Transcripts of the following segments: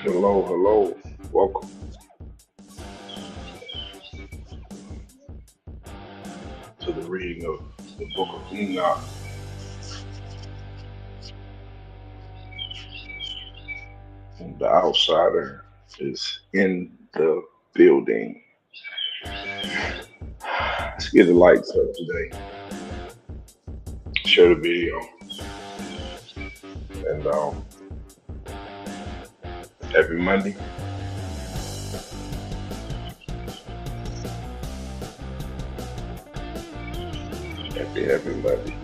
Hello, hello. Welcome to the reading of the book of Enoch. And the outsider is in the building. Let's get the lights up today. Share the video. And happy Monday. Happy Monday.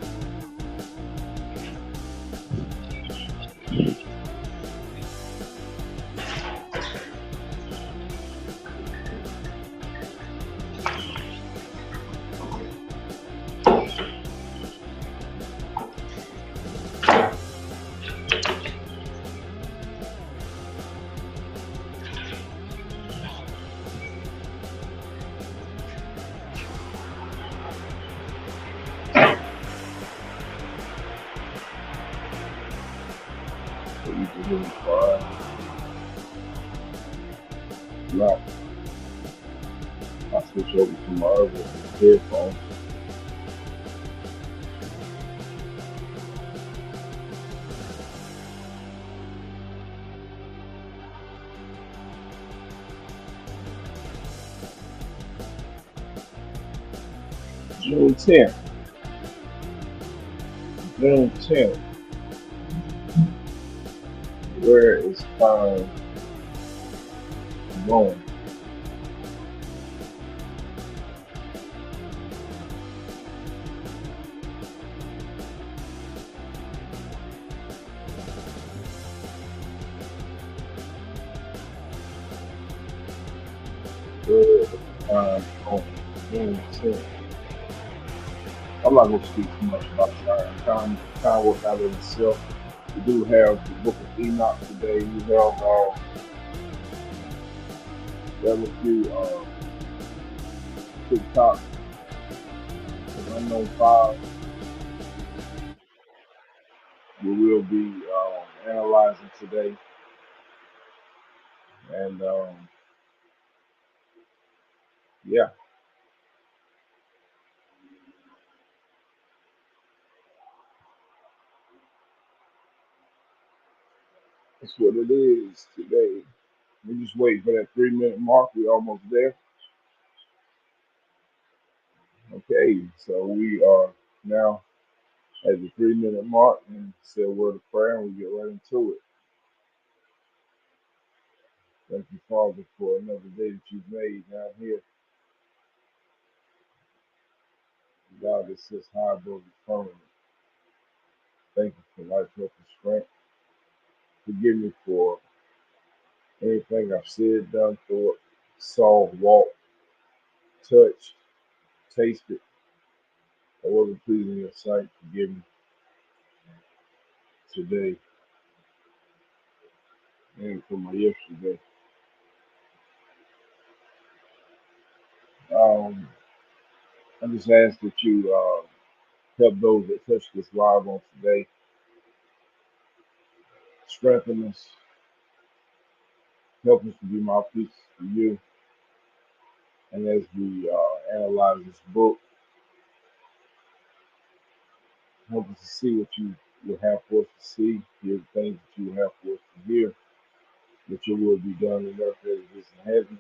So you can hear me fine. Not, I switch over to my other headphones. June 10th. June 10th. Where is time going? Where is time going? June 10th. I'm not going to speak too much about time work out of itself. We do have the book of Enoch today. We have a few TikTok and unknown files we will be analyzing today. And yeah, that's what it is today. We just wait for that 3 minute mark. We're almost there. Okay, so we are now at the 3 minute mark and say a word of prayer and we get right into it. Thank you, Father, for another day that you've made down here. God that sits high above the firmament. Thank you for life, health, and strength. Forgive me for anything I've said, done, thought, saw, walked, touched, tasted, that wasn't pleasing in your sight. Forgive me today and for my yesterday. Um, I just ask that you help those that touch this live on today, strengthen us, help us to be mouthpieces for you. And as we analyze this book, help us to see what you will have for us to see, hear the things that you will have for us to hear, that your will be done in earth as it is in heaven.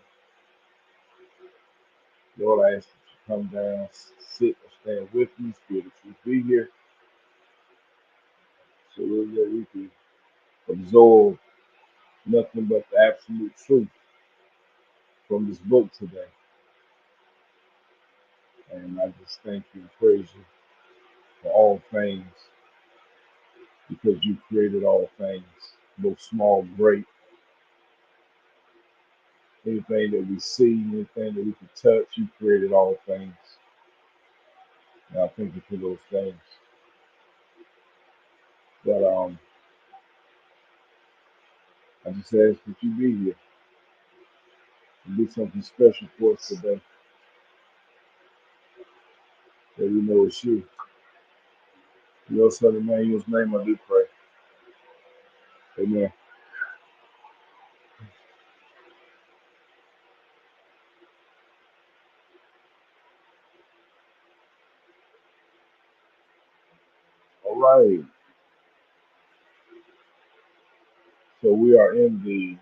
Lord, I ask that you come down, sit or stand with me, Spirit of truth be here, so that we can absorb nothing but the absolute truth from this book today. And I just thank you and praise you for all things, because you created all things, both small, great, anything that we see, anything that we can touch, you created all things. And I thank you for those things. But I just ask that you be here and do something special for us today, that we know it's you. In your son Emmanuel's name I do pray. Amen. right. So we are in the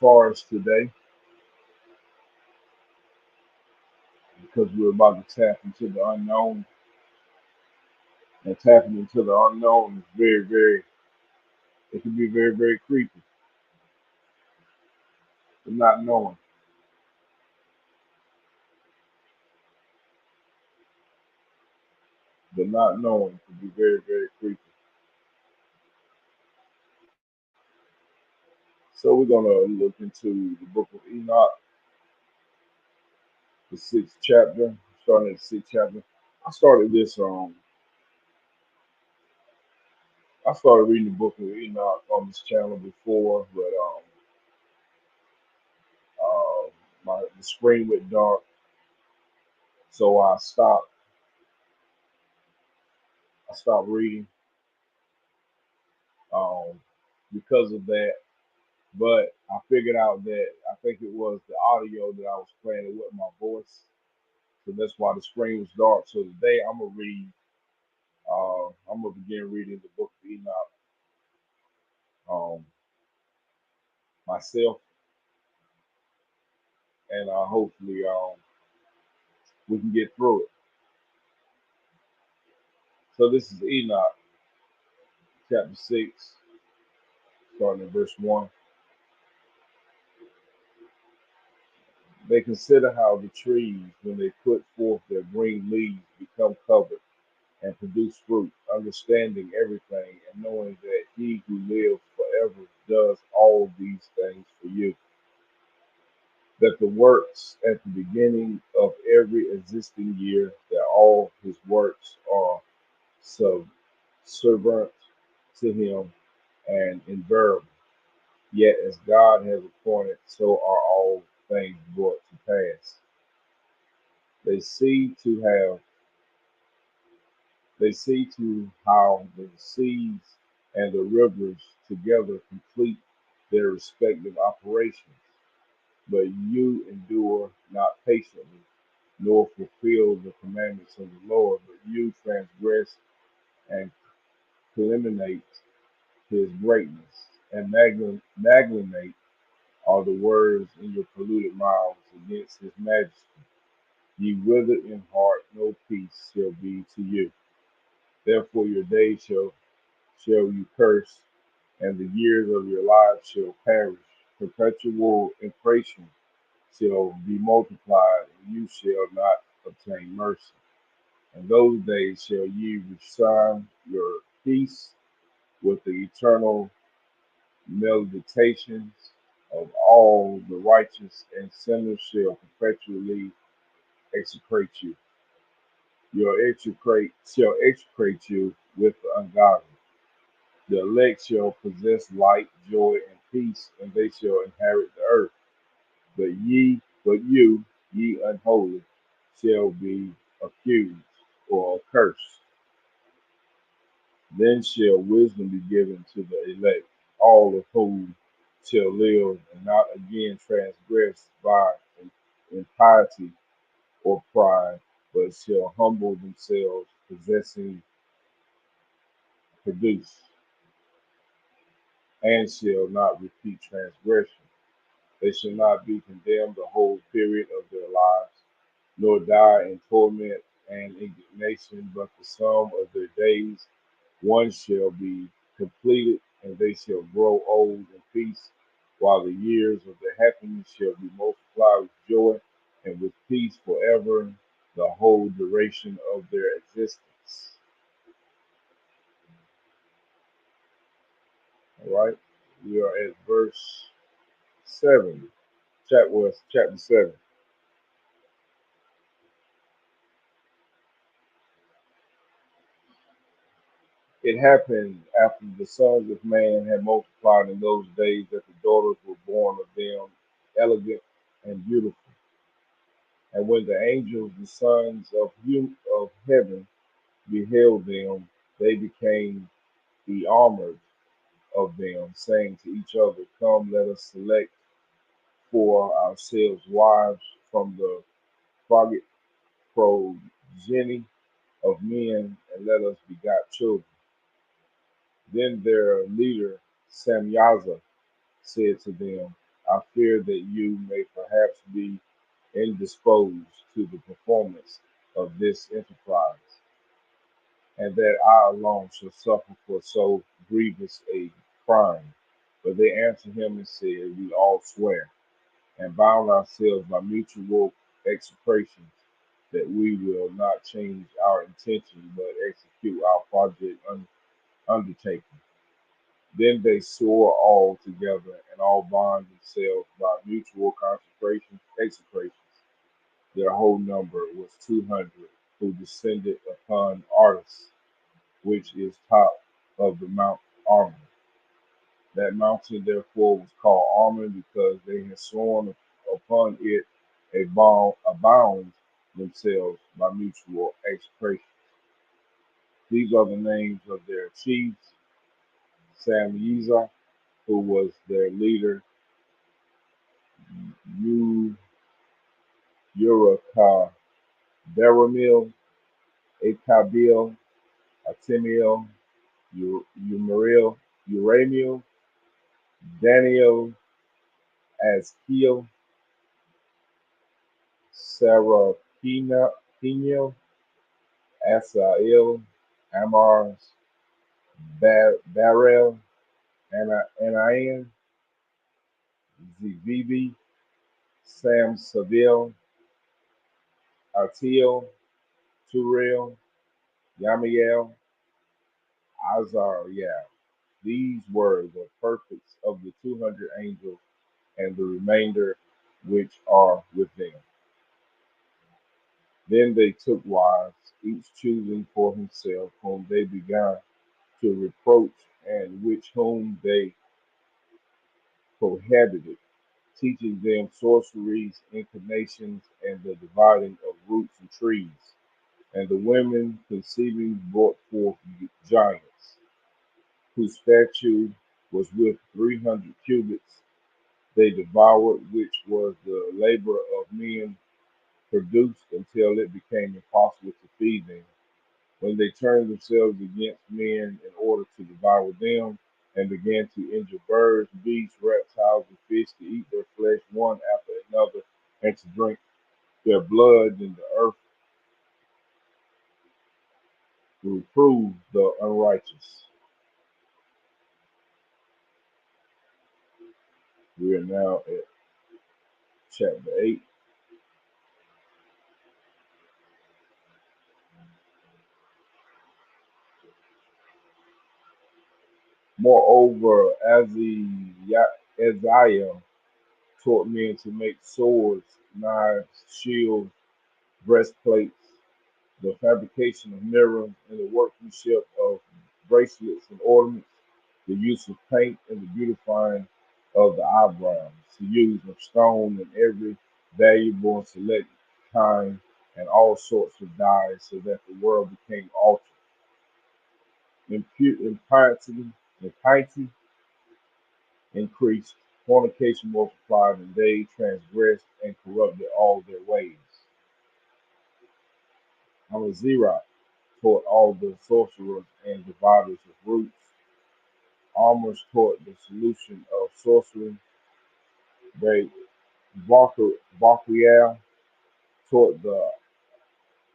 forest today because we're about to tap into the unknown. And tapping into the unknown is it can be very, very creepy. The not knowing, the not knowing can be very, very creepy. So we're gonna look into the book of Enoch, the sixth chapter, starting at the sixth chapter. I started this I started reading the book of Enoch on this channel before, but uh, the screen went dark, so I stopped reading um, because of that. But I figured out that I think it was the audio that I was playing with my voice, so that's why the screen was dark. So today I'm gonna read. I'm gonna begin reading the book of Enoch myself, and hopefully we can get through it. So this is Enoch chapter 6, starting at verse 1. They consider how the trees, when they put forth their green leaves, become covered and produce fruit, understanding everything and knowing that he who lives forever does all these things for you. That the works at the beginning of every existing year, that all his works are subservient to him and invariable. Yet as God has appointed, so are all things brought to pass. They see to have they see to how the seas and the rivers together complete their respective operations. But you endure not patiently, nor fulfill the commandments of the Lord, but you transgress and eliminate his greatness, and magnanimate are the words in your polluted mouths against his majesty. Ye withered in heart, no peace shall be to you. Therefore your days shall you curse, and the years of your lives shall perish. Perpetual inflation shall be multiplied, and you shall not obtain mercy. In those days shall ye resign your peace with the eternal meditations of all the righteous, and sinners shall perpetually execrate you. Shall execrate you with the ungodly. The elect shall possess light, joy, and peace, and they shall inherit the earth. But you, unholy, shall be accused or accursed. Then shall wisdom be given to the elect, all of whom shall live and not again transgress by impiety or pride, but shall humble themselves, possessing produce, and shall not repeat transgression. They shall not be condemned the whole period of their lives, nor die in torment and indignation, but the sum of their days one shall be completed, and they shall grow old in peace, while the years of their happiness shall be multiplied with joy and with peace forever, the whole duration of their existence. All right, we are at verse 7, chapter 7. It happened after the sons of man had multiplied in those days that the daughters were born of them, elegant and beautiful. And when the angels, the sons of heaven, beheld them, they became enamored of them, saying to each other, come, let us select for ourselves wives from the progeny progeny of men, and let us begot children. Then their leader, Samyaza, said to them, I fear that you may perhaps be indisposed to the performance of this enterprise, and that I alone shall suffer for so grievous a crime. But they answered him and said, We all swear and bound ourselves by mutual execrations that we will not change our intention but execute our project undertaken. Then they swore all together and all bound themselves by mutual consecration, execrations. Their whole number was 200 who descended upon Artis, which is top of the Mount Armon. That mountain therefore was called Armon because they had sworn upon it a bound themselves by mutual execration. These are the names of their chiefs: Samyza, who was their leader, Uraka Beramil, Akabil, Atimiel, Uramil, Daniel, Azkiel, Sarapina, Asael, Amars, Barel, Anayan, Zivivi, Sam Saville, Artiel, Turiel, Yamiel, Azariah. These were the perfects of the 200 angels and the remainder which are with them. Then they took wives, each choosing for himself whom they began to reproach and which whom they cohabited, teaching them sorceries, inclinations, and the dividing of roots and trees. And the women conceiving brought forth giants, whose stature was with 300 cubits. They devoured, which was the labor of men produced until it became impossible to feed them. When they turned themselves against men in order to devour them, and began to injure birds, beasts, reptiles, and fish, to eat their flesh one after another, and to drink their blood, then the earth reproved the unrighteous. We are now at chapter 8. Moreover, Isaiah taught men to make swords, knives, shields, breastplates, the fabrication of mirrors, and the workmanship of bracelets and ornaments, the use of paint and the beautifying of the eyebrows, the use of stone and every valuable and select kind, and all sorts of dyes, so that the world became altered. Impiety, impiety increased, fornication multiplied, and they transgressed and corrupted all their ways. Amazirah taught all the sorcerers and dividers of roots. Almers taught the solution of sorcery. They Bakiel taught the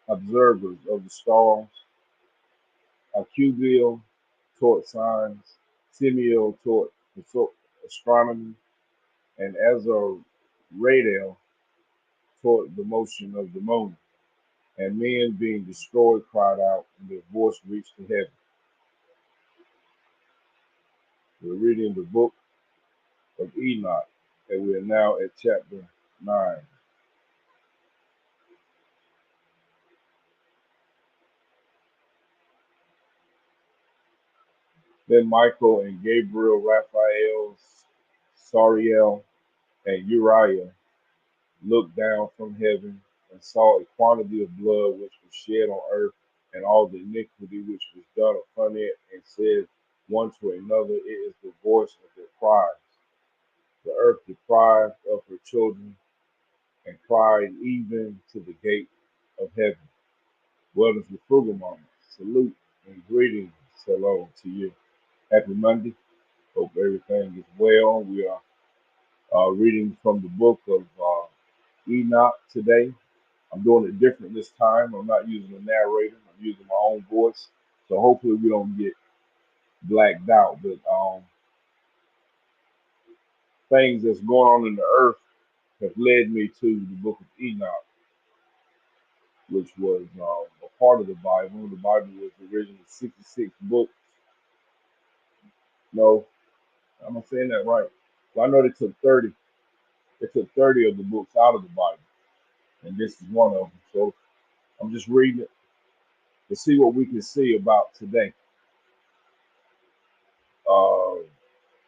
observers of the stars. Acubil taught signs. Simiel taught astronomy. And Azarel taught the motion of the moon. And men being destroyed cried out, and their voice reached to heaven. We're reading the book of Enoch, and we are now at chapter 9. Then Michael and Gabriel, Raphael, Sariel, and Uriah looked down from heaven and saw a quantity of blood which was shed on earth, and all the iniquity which was done upon it, and said one to another, It is the voice of their cries. The earth deprived of her children, and cried even to the gate of heaven. Brothers with frugal moments, salute and greetings. Hello to you. Happy Monday. Hope everything is well. We are reading from the book of Enoch today. I'm doing it different this time. I'm not using a narrator. I'm using my own voice. So hopefully we don't get blacked out. But things that's going on in the earth have led me to the book of Enoch, which was a part of the Bible. The Bible was originally 66 books. No, am I saying that right? Well, I know they took 30. They took 30 of the books out of the Bible, and this is one of them. So I'm just reading it to see what we can see about today. Uh,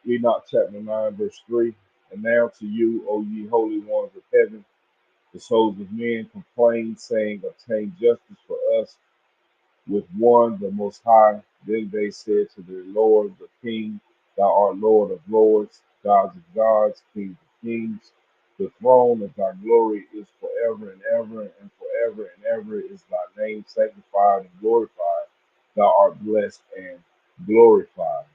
Enoch chapter 9, verse 3. And now to you, O ye holy ones of heaven, the souls of men complain, saying, obtain justice for us with one, the Most High. Then they said to their Lord, the King, thou art Lord of lords, gods of gods, King of kings. The throne of thy glory is forever and forever and ever is thy name sanctified and glorified. Thou art blessed and glorified.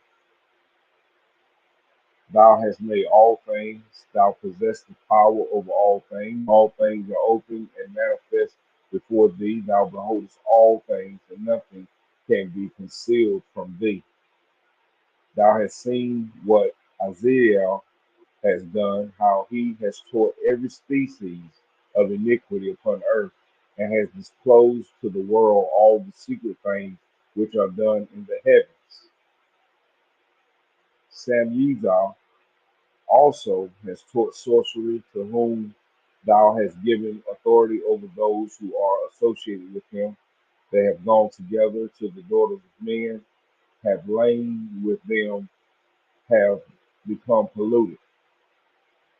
Thou hast made all things. Thou possess the power over all things. All things are open and manifest before thee. Thou beholdest all things, and nothing can be concealed from thee. Thou hast seen what Isaiah has done, how he has taught every species of iniquity upon earth, and has disclosed to the world all the secret things which are done in the heavens. Samuel also has taught sorcery, to whom thou hast given authority over those who are associated with him. They have gone together to the daughters of men, have lain with them, have become polluted,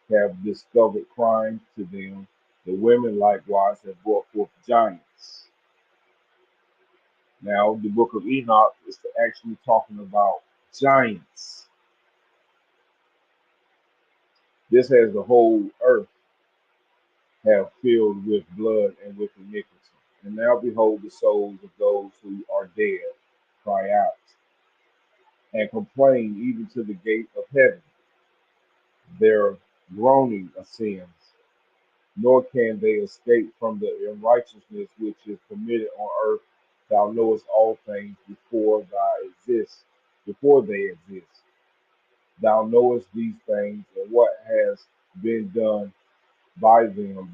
have discovered crimes to them. The women likewise have brought forth giants. Now, the book of Enoch is actually talking about giants. This has the whole earth have filled with blood and with iniquity. And now behold, the souls of those who are dead cry out and complain even to the gate of heaven. Their groaning ascends, nor can they escape from the unrighteousness which is committed on earth. Thou knowest all things before they exist. Thou knowest these things and what has been done by them.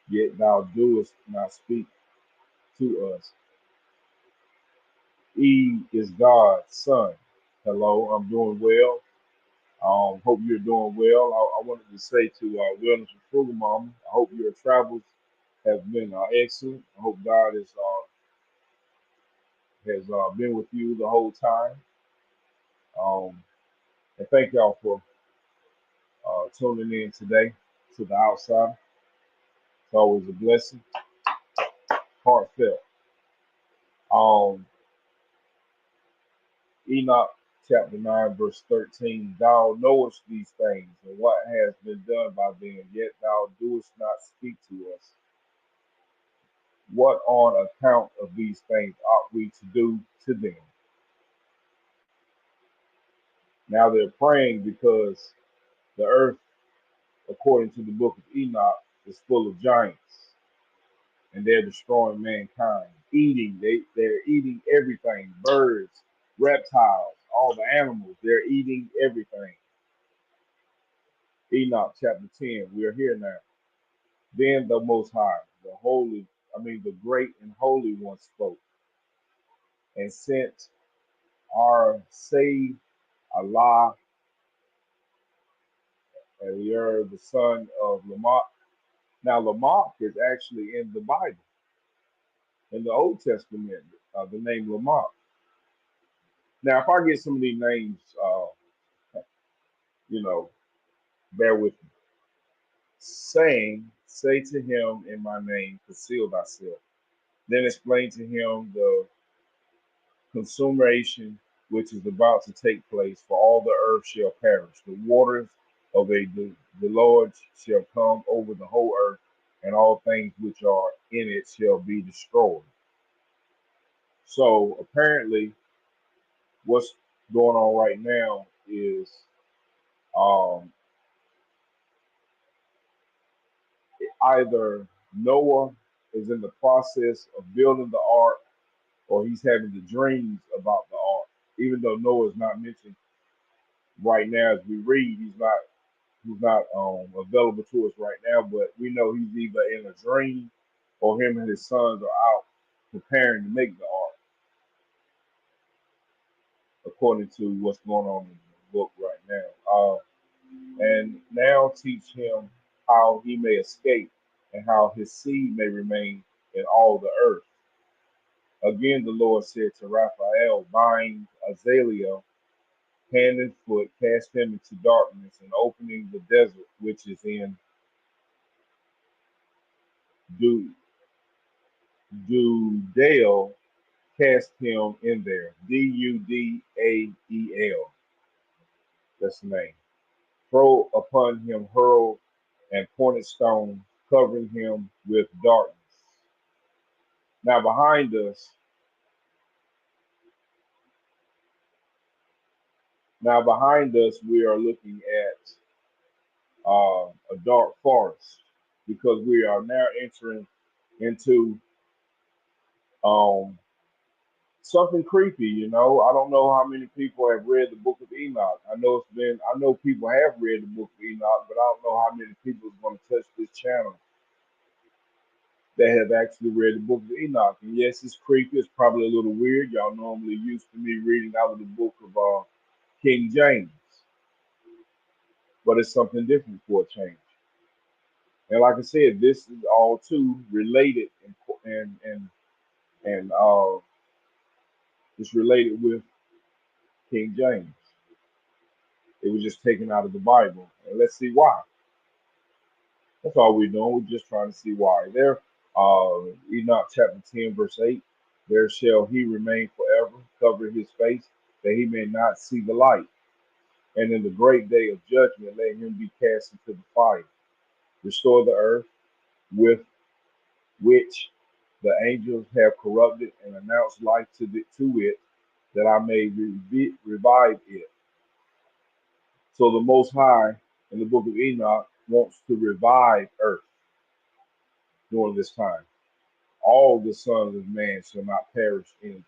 Yet thou doest not speak to us. E is God's son. Hello, I'm doing well. Hope you're doing well. I wanted to say to Wellness and Frugal Mama, I hope your travels have been excellent. I hope God has been with you the whole time. Um, and thank y'all for tuning in today to the outside. It's always a blessing, heartfelt. Um, Enoch chapter 9, verse 13. Thou knowest these things and what has been done by them, yet thou doest not speak to us. What on account of these things ought we to do to them? Now they're praying because the earth, according to the book of Enoch, is full of giants and they're destroying mankind. They're eating everything, birds, reptiles, all the animals, they're eating everything. Enoch chapter 10, we are here now. Then the Most High, the great and holy one spoke and sent our say Allah Elier, the son of Lamach. Now, Lamach is actually in the Bible, in the Old Testament, the name Lamach. Now, if I get some of these names, you know, bear with me. Saying, say to him in my name, conceal thyself. Then explain to him the consummation which is about to take place, for all the earth shall perish. The waters of the Lord shall come over the whole earth, and all things which are in it shall be destroyed. So apparently, what's going on right now is um, either Noah is in the process of building the ark, or he's having the dreams about the ark. Even though Noah is not mentioned right now as we read, he's not available to us right now. But we know he's either in a dream or him and his sons are out preparing to make the ark, according to what's going on in the book right now. And now teach him how he may escape and how his seed may remain in all the earth. Again, the Lord said to Raphael, bind Azaliah hand and foot, cast him into darkness, and opening the desert which is in Du- Dudale, cast him in there. Dudael, that's the name. Throw upon him hurl and pointed stone, covering him with darkness. Now behind us, we are looking at a dark forest because we are now entering into um, something creepy. I don't know how many people have read the Book of Enoch. I know people have read the Book of Enoch, but I don't know how many people is going to touch this channel that have actually read the Book of Enoch. And yes, it's creepy. It's probably a little weird. Y'all normally used to me reading out of the book of King James, but it's something different for a change. And like I said, this is all too related and it's related with King James. It was just taken out of the Bible, and let's see why. That's all we're doing. We're just trying to see why. Enoch chapter 10, verse 8. There shall he remain forever, cover his face, that he may not see the light. And in the great day of judgment, let him be cast into the fire. Restore the earth with which the angels have corrupted, and announce life to it, that I may revive it. So the Most High in the book of Enoch wants to revive earth during this time. All the sons of man shall not perish in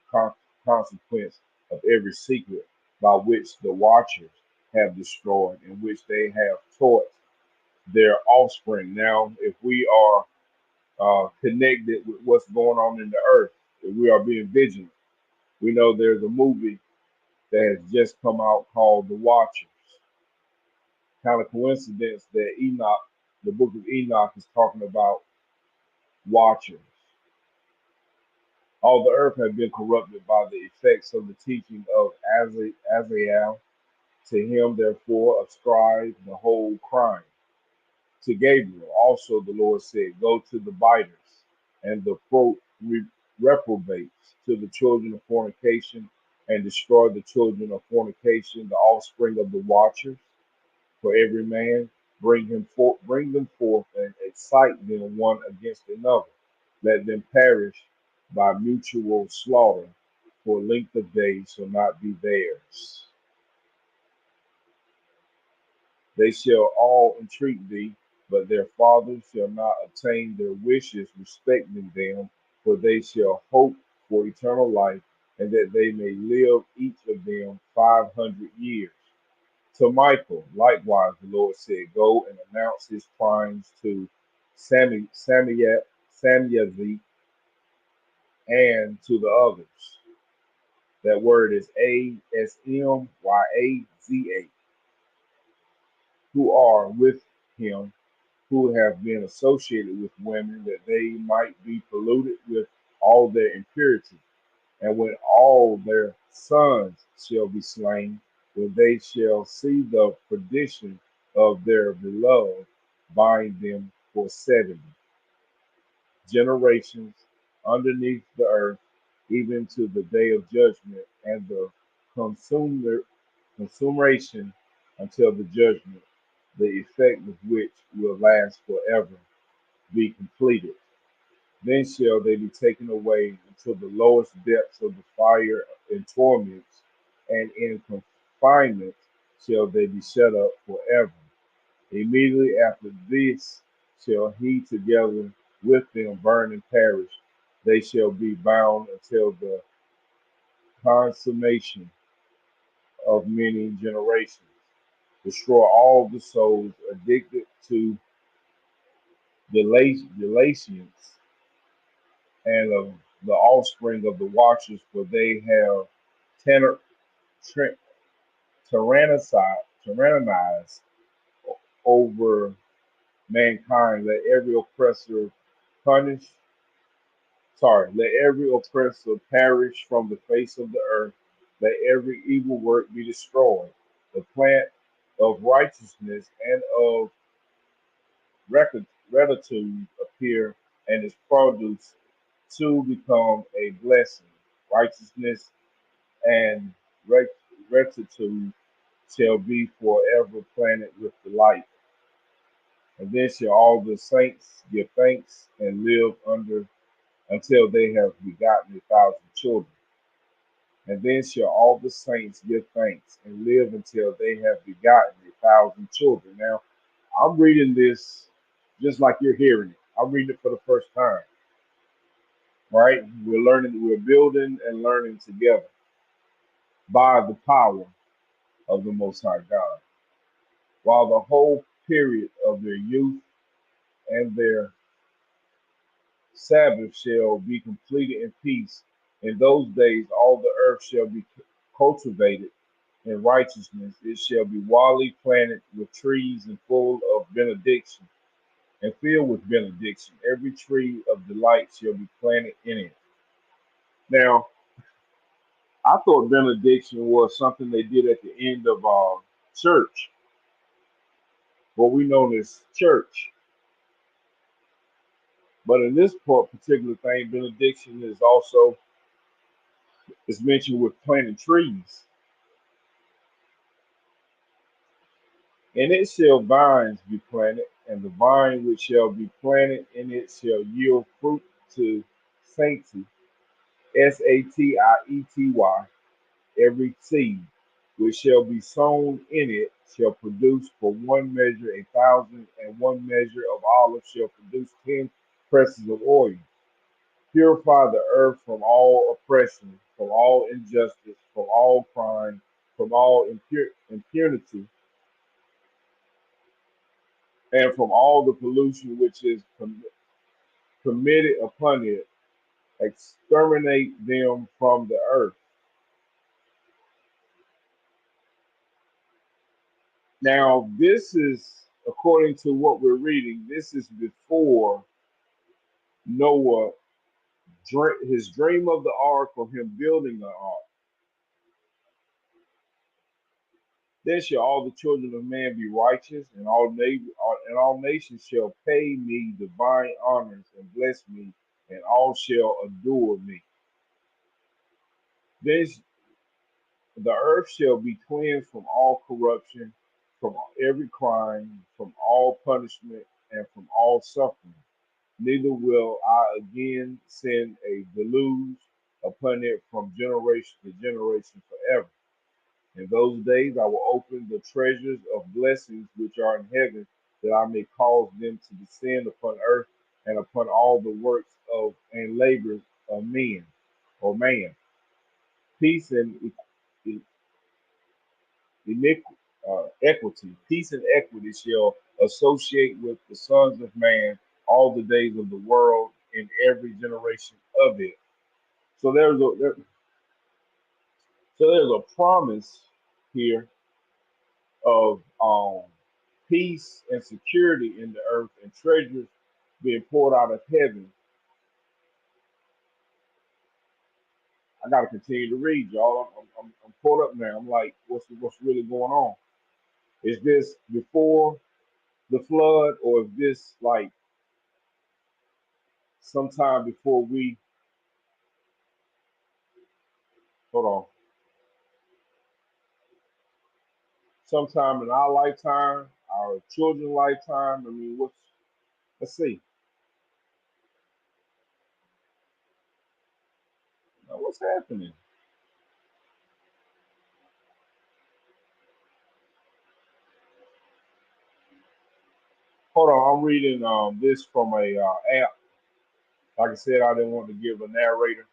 consequence of every secret by which the watchers have destroyed, in which they have taught their offspring. Now, if we are connected with what's going on in the earth, if we are being vigilant, we know there's a movie that has just come out called The Watchers. Kind of coincidence that the book of Enoch, is talking about watchers. All the earth had been corrupted by the effects of the teaching of Azrael. To him, therefore, ascribe the whole crime. To Gabriel also the Lord said, go to the biters and the reprobates, to the children of fornication, and destroy the children of fornication, the offspring of the watchers. For every man bring them forth, and excite them one against another. Let them perish by mutual slaughter, for length of days shall not be theirs. They shall all entreat thee, but their fathers shall not obtain their wishes respecting them, for they shall hope for eternal life, and that they may live each of them 500 years. To Michael, likewise, the Lord said, go and announce his crimes to Samiazi and to the others. That word is Asmyaza, who are with him, who have been associated with women, that they might be polluted with all their impurity. And when all their sons shall be slain, when they shall see the perdition of their beloved, bind them for 70 generations underneath the earth, even to the day of judgment and the consummation until the judgment, the effect of which will last forever. be completed. Then shall they be taken away into the lowest depths of the fire and torments, and in confinement shall they be shut up forever. Immediately after this shall he together with them burn and perish. They shall be bound until the consummation of many generations. Destroy all the souls addicted to Galatians and of the offspring of the watchers, for they have tyrann- tyr- tyrannized over mankind. Let every oppressor perish from the face of the earth. Let every evil work be destroyed. The plant of righteousness and of rectitude appear, and its produce to become a blessing. Righteousness and rec- rectitude shall be forever planted with delight. And then shall all the saints give thanks and live under until they have begotten 1,000 children. And then shall all the saints give thanks and live until they have begotten 1,000 children. Now, I'm reading this just like you're hearing it. I'm reading it for the first time, right? We're learning, we're building and learning together by the power of the Most High God. While the whole period of their youth and their Sabbath shall be completed in peace. In those days, all the earth shall be cultivated in righteousness. It shall be wildly planted with trees and full of benediction and filled with benediction. Every tree of delight shall be planted in it. Now, I thought benediction was something they did at the end of church, what we know as church. But in this particular thing, benediction is also is mentioned with planting trees. In it shall vines be planted, and the vine which shall be planted in it shall yield fruit to sanctity, Satiety, every seed which shall be sown in it shall produce for one measure 1,000, and one measure of olive shall produce 10 presses of oil. Purify the earth from all oppression, from all injustice, from all crime, from all impunity, and from all the pollution which is committed upon it. Exterminate them from the earth. Now, this is, according to what we're reading, this is before Noah, his dream of the ark or him building the ark. Then shall all the children of man be righteous, and all nations shall pay me divine honors and bless me, and all shall adore me. Then the earth shall be cleansed from all corruption, from every crime, from all punishment, and from all suffering. Neither will I again send a deluge upon it from generation to generation forever. In those days I will open the treasures of blessings which are in heaven, that I may cause them to descend upon earth and upon all the works of and labors of men or man. Peace and equity, peace and equity shall associate with the sons of man all the days of the world in every generation of it. So there's a promise here of peace and security in the earth and treasures being poured out of heaven. I got to continue to read, y'all. I'm caught up now. I'm like, what's really going on? Is this before the flood, or is this like sometime before we hold on? Sometime in our lifetime, our children's lifetime. I mean, let's see. Now, what's happening? Hold on, I'm reading this from a app. Like I said, I didn't want to give a narrator.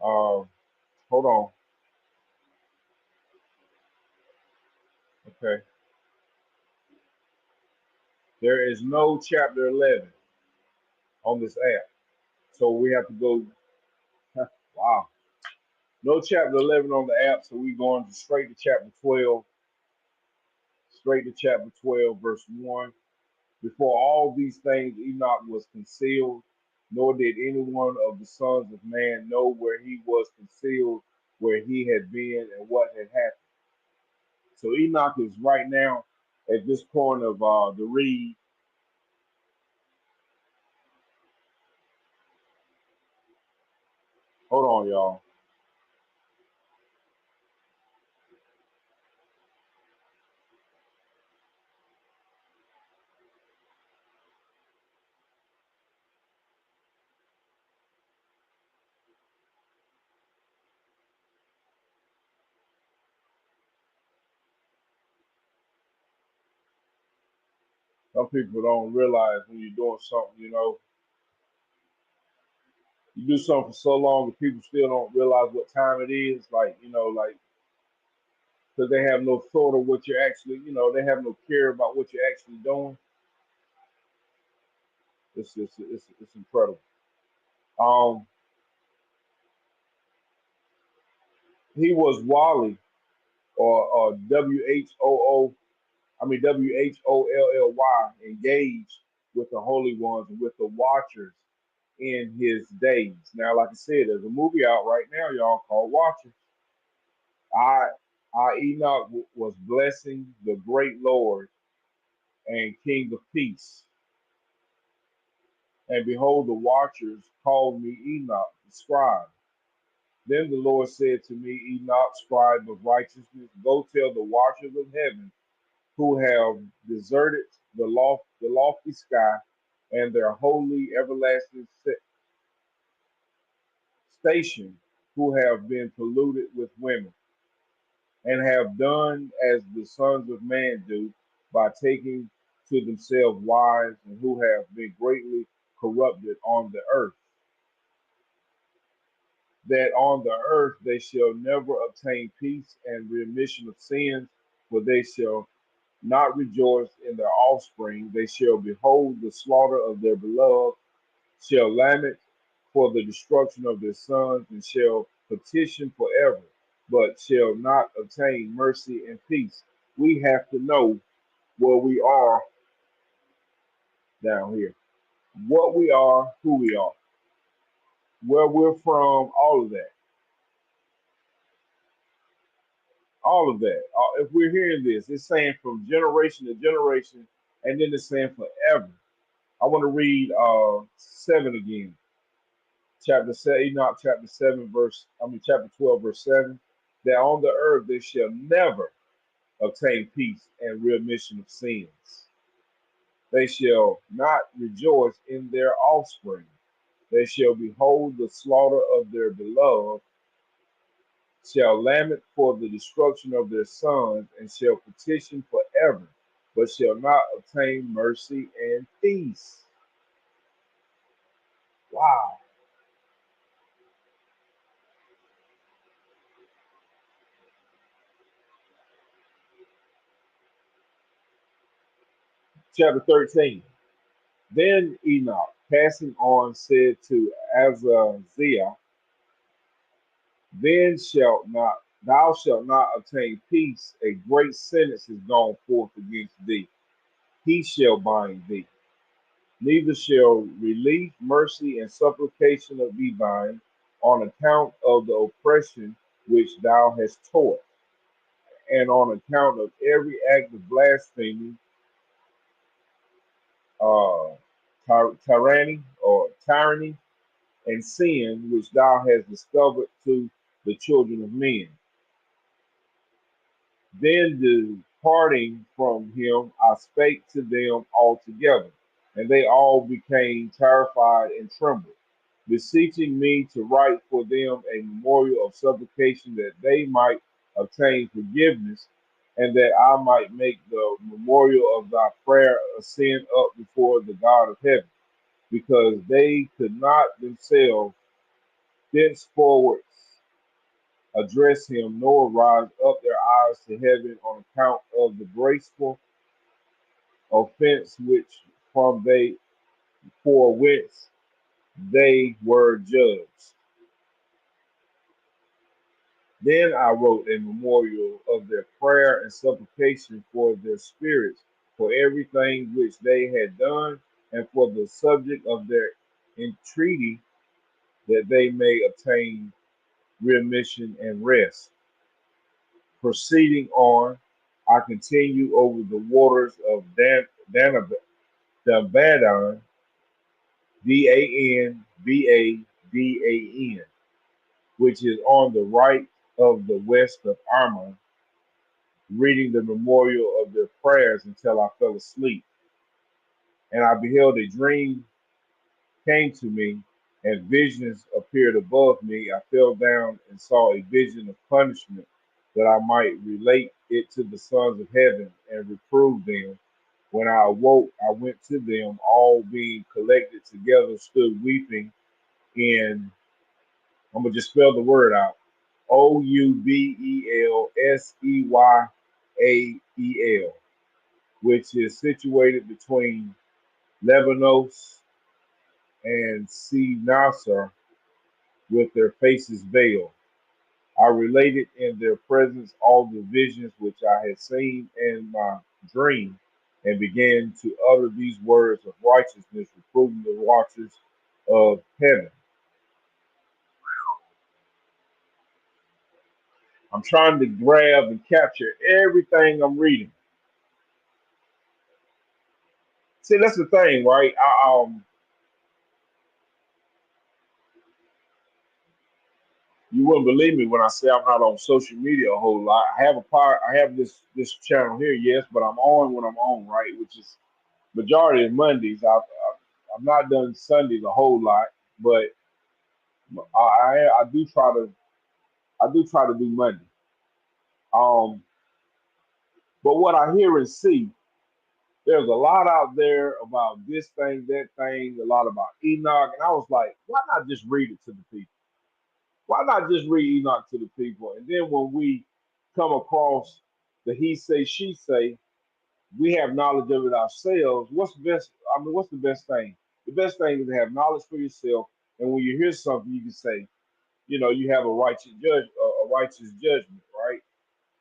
Uh, hold on. Okay. There is no chapter 11 on this app. So we have to go. Wow. No chapter 11 on the app. So we're going straight to chapter 12, straight to chapter 12, verse 1. Before all these things, Enoch was concealed, nor did any one of the sons of man know where he was concealed, where he had been, and what had happened. So Enoch is right now at this point of the read. Hold on, y'all. Some people don't realize when you're doing something, you do something for so long that people still don't realize what time it is. Like, like because they have no thought of what you're actually, they have no care about what you're actually doing. It's incredible. Um, he was Wally or WHOLLY engaged with the holy ones and with the watchers in his days. Now, like I said, there's a movie out right now, y'all, called Watchers. I, Enoch was blessing the great Lord and King of Peace. And behold, the watchers called me Enoch, the scribe. Then the Lord said to me, Enoch, scribe of righteousness, go tell the watchers of heaven who have deserted the lofty sky and their holy everlasting station, who have been polluted with women, and have done as the sons of man do by taking to themselves wives, and who have been greatly corrupted on the earth, that on the earth they shall never obtain peace and remission of sins, for they shall not rejoice in their offspring. They shall behold the slaughter of their beloved, shall lament for the destruction of their sons, and shall petition forever, but shall not obtain mercy and peace. We have to know where we are down here, what we are, who we are, where we're from, all of that. All of that. If we're hearing this, it's saying from generation to generation, and then it's saying forever. I want to read 7 again. Chapter 7, Enoch chapter 7, chapter 12, verse 7. That on the earth they shall never obtain peace and remission of sins. They shall not rejoice in their offspring. They shall behold the slaughter of their beloved, shall lament for the destruction of their sons, and shall petition forever, but shall not obtain mercy and peace. Wow. Chapter 13. Then Enoch, passing on, said to Azaziah, then shalt not thou shalt not obtain peace. A great sentence is gone forth against thee. He shall bind thee. Neither shall relief, mercy, and supplication of thee bind, on account of the oppression which thou hast taught, and on account of every act of blasphemy, uh, tyranny, and sin which thou hast discovered to the children of men. Then departing from him, I spake to them all together, and they all became terrified and trembled. beseeching me to write for them a memorial of supplication that they might obtain forgiveness, and that I might make the memorial of thy prayer ascend up before the God of heaven, because they could not themselves thenceforward address him, nor rise up their eyes to heaven on account of the graceful offense which from they for which they were judged. Then I wrote a memorial of their prayer and supplication for their spirits, for everything which they had done, and for the subject of their entreaty, that they may obtain remission and rest. Proceeding on, I continue over the waters of Danbadon, Danbadan, which is on the right of the west of Armon, reading the memorial of their prayers until I fell asleep. And I beheld a dream came to me, and visions appeared above me. I fell down and saw a vision of punishment, that I might relate it to the sons of heaven and reprove them. When I awoke, I went to them, all being collected together, stood weeping in, I'm going to just spell the word out, Oubelseyal, which is situated between Lebanos and Sea Nasser, with their faces veiled. I related in their presence all the visions which I had seen in my dream, and began to utter these words of righteousness, reproving the watchers of heaven. I'm trying to grab and capture everything I'm reading. See, that's the thing, right? You wouldn't believe me when I say I'm not on social media a whole lot. I have a part. I have this channel here, yes, but I'm on when I'm on, right? Which is majority of Mondays. I've not done Sundays a whole lot, but I do try to do Monday. Um, but what I hear and see, there's a lot out there about this thing, that thing, a lot about Enoch, and I was like, why not just read it to the people? Why not just read Enoch to the people? And then when we come across the he say, she say, we have knowledge of it ourselves. What's the best? I mean, what's the best thing? The best thing is to have knowledge for yourself. And when you hear something, you can say, you have a righteous judge, a righteous judgment, right?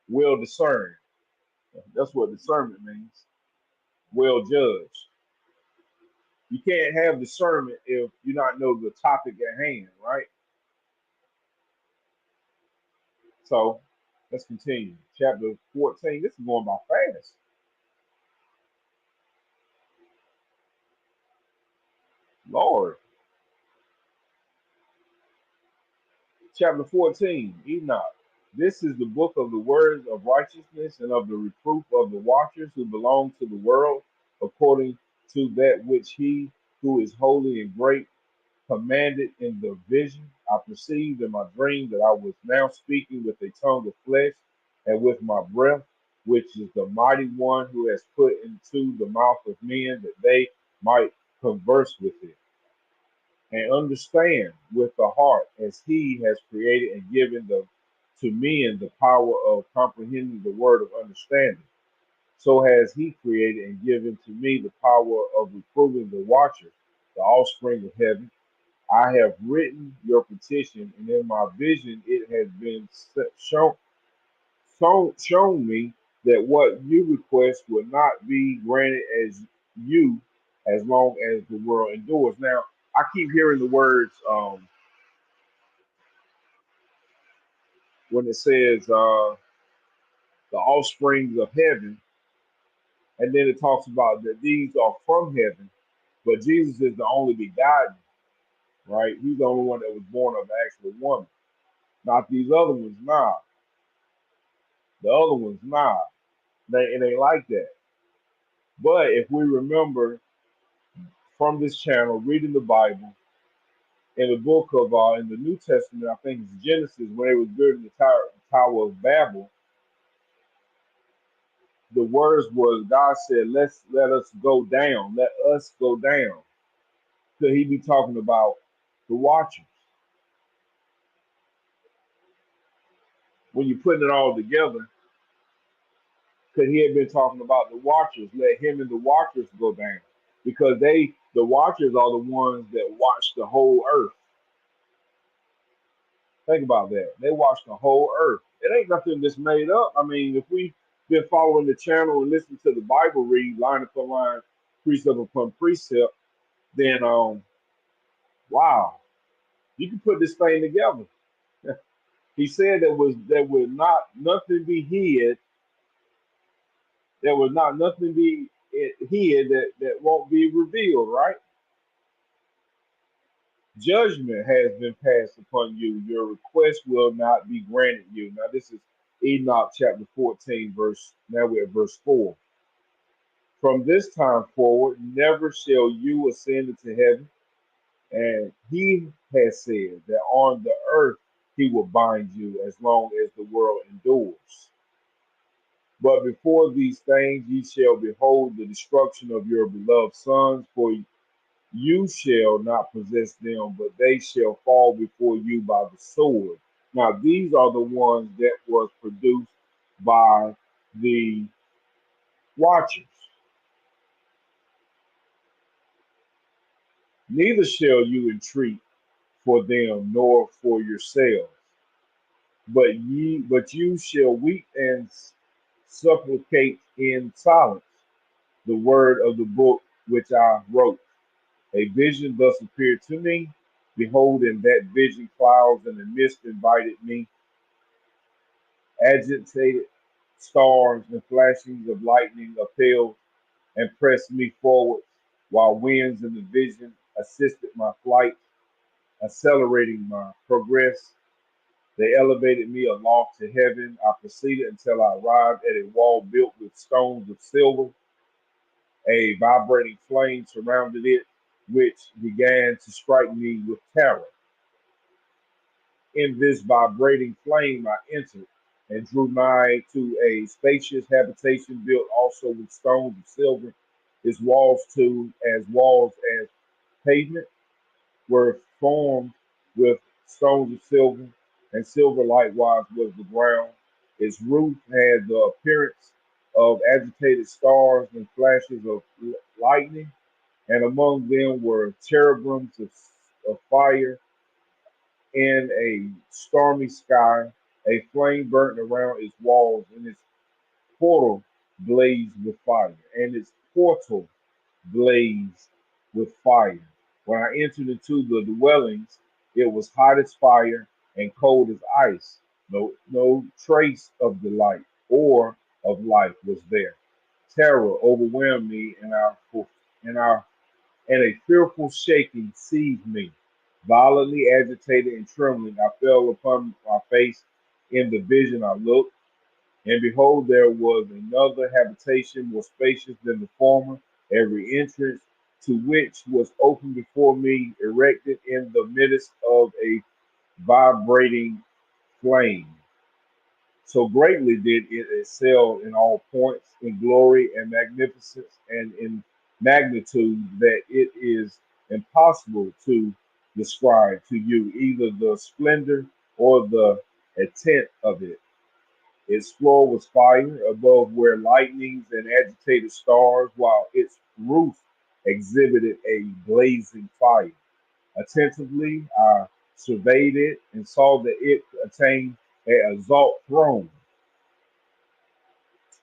Well discerned. That's what discernment means. Well judged. You can't have discernment if you not know the topic at hand, right? So let's continue. Chapter 14. This is going by fast. Lord. Chapter 14, Enoch. This is the book of the words of righteousness and of the reproof of the watchers who belong to the world, according to that which he who is holy and great commanded in the vision. I perceived in my dream that I was now speaking with a tongue of flesh and with my breath, which is the mighty one who has put into the mouth of men that they might converse with it and understand with the heart as he has created and given to men the power of comprehending the word of understanding. So has he created and given to me the power of reproving the watchers, the offspring of heaven. I have written your petition, and in my vision it has been shown me that what you request will not be granted you as long as the world endures. Now, I keep hearing the words when it says the offsprings of heaven, and then it talks about that these are from heaven, but Jesus is the only begotten, right? He's the only one that was born of an actual woman. Not these other ones, nah. The other ones, nah. It ain't like that. But if we remember from this channel, reading the Bible, in the book of in the New Testament, I think it's Genesis, when they was building the Tower of Babel, the words was God said, let us go down, let us go down. So he be talking about the watchers. When you're putting it all together, because he had been talking about the watchers, let him and the watchers go down. Because the watchers are the ones that watch the whole earth. Think about that. They watch the whole earth. It ain't nothing that's made up. I mean, if we been following the channel and listen to the Bible read line upon line, precept upon precept, then wow, you can put this thing together. He said there would not nothing be hid, there would not nothing be hid that won't be revealed, right? Judgment has been passed upon you. Your request will not be granted you. Now this is Enoch chapter 14, now we're at verse 4. From this time forward, never shall you ascend into heaven. And he has said that on the earth he will bind you as long as the world endures. But before these things ye shall behold the destruction of your beloved sons, for you shall not possess them, but they shall fall before you by the sword. Now these are the ones that was produced by the watchers. Neither shall you entreat for them nor for yourselves, but you shall weep and supplicate in silence the word of the book which I wrote. A vision thus appeared to me. Behold, in that vision clouds and the mist invited me, agitated stars and flashings of lightning upheld and pressed me forward, while winds in the vision assisted my flight, accelerating my progress. They elevated me aloft to heaven. I proceeded until I arrived at a wall built with stones of silver. A vibrating flame surrounded it, which began to strike me with terror. In this vibrating flame I entered and drew nigh to a spacious habitation built also with stones of silver. Its walls too, as walls as pavement, were formed with stones of silver, and silver likewise was the ground. Its roof had the appearance of agitated stars and flashes of lightning, and among them were cherubims of fire in a stormy sky. A flame burnt around its walls, and its portal blazed with fire, and its portal blazed with fire. When I entered into the dwellings, it was hot as fire and cold as ice. No trace of the light or of life was there. Terror overwhelmed me, and our and a fearful shaking seized me. Violently agitated and trembling, I fell upon my face. In the vision I looked, and behold, there was another habitation more spacious than the former, every entrance to which was open before me, erected in the midst of a vibrating flame. So greatly did it excel in all points, in glory and magnificence, and in magnitude, that it is impossible to describe to you either the splendor or the extent of it. Its floor was fire, above were lightnings and agitated stars, while its roof exhibited a blazing fire. Attentively I surveyed it and saw that it attained an exalt throne,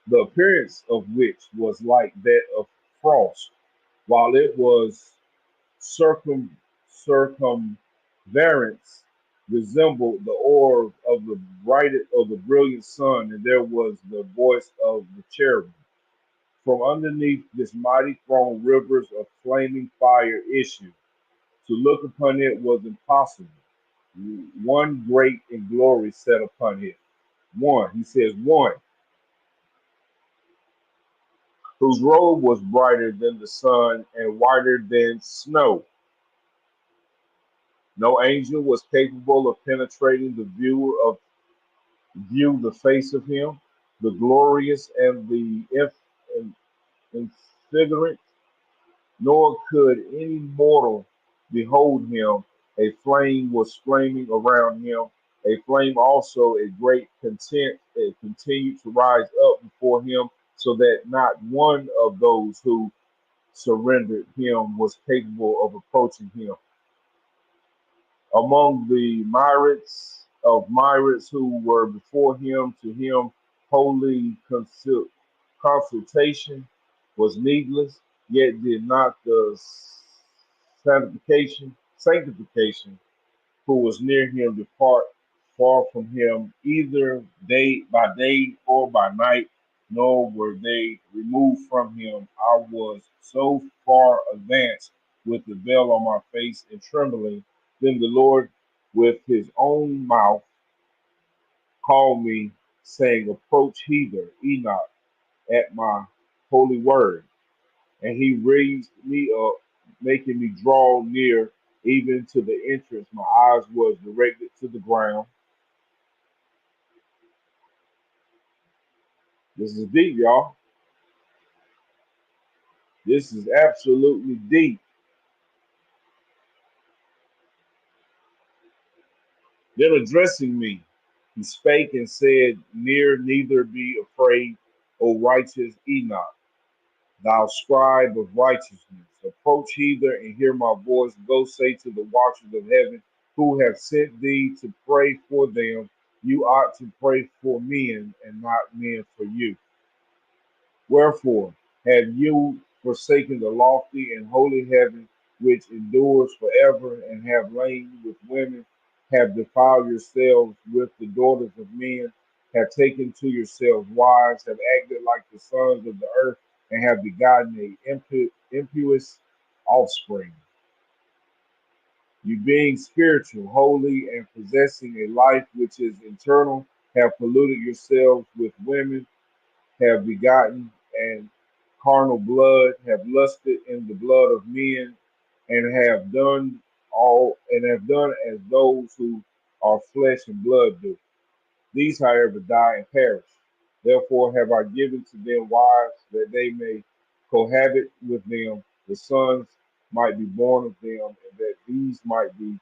the appearance of which was like that of frost, while it was circumference resembled the orb of the brilliant sun, and there was the voice of the cherubim. From underneath this mighty throne, rivers of flaming fire issued. To look upon it was impossible. One great in glory set upon it. One, he says, one whose robe was brighter than the sun and whiter than snow. No angel was capable of penetrating view the face of him, the glorious and the infinite, nor could any mortal behold him. A flame was flaming around him. A flame also, a great content, it continued to rise up before him, so that not one of those who surrendered him was capable of approaching him. Among the myriads who were before him, to him holy consultation was needless, yet did not the sanctification who was near him depart far from him, either day or by night, nor were they removed from him. I was so far advanced with the veil on my face and trembling. Then the Lord, with his own mouth, called me, saying, approach hither, Enoch, at my holy word. And he raised me up, making me draw near even to the entrance. My eyes was directed to the ground. This is deep, y'all. This is absolutely deep. Then addressing me, he spake and said, near neither be afraid, O righteous Enoch, thou scribe of righteousness. Approach hither and hear my voice. Go say to the watchers of heaven, who have sent thee to pray for them, you ought to pray for men and not men for you. Wherefore have you forsaken the lofty and holy heaven which endures forever, and have lain with women, have defiled yourselves with the daughters of men, have taken to yourselves wives, have acted like the sons of the earth, and have begotten a impious offspring. You being spiritual, holy, and possessing a life which is eternal, have polluted yourselves with women, have begotten and carnal blood, have lusted in the blood of men, and have done as those who are flesh and blood do. These, however, die and perish. Therefore have I given to them wives, that they may cohabit with them, the sons might be born of them, and that these might be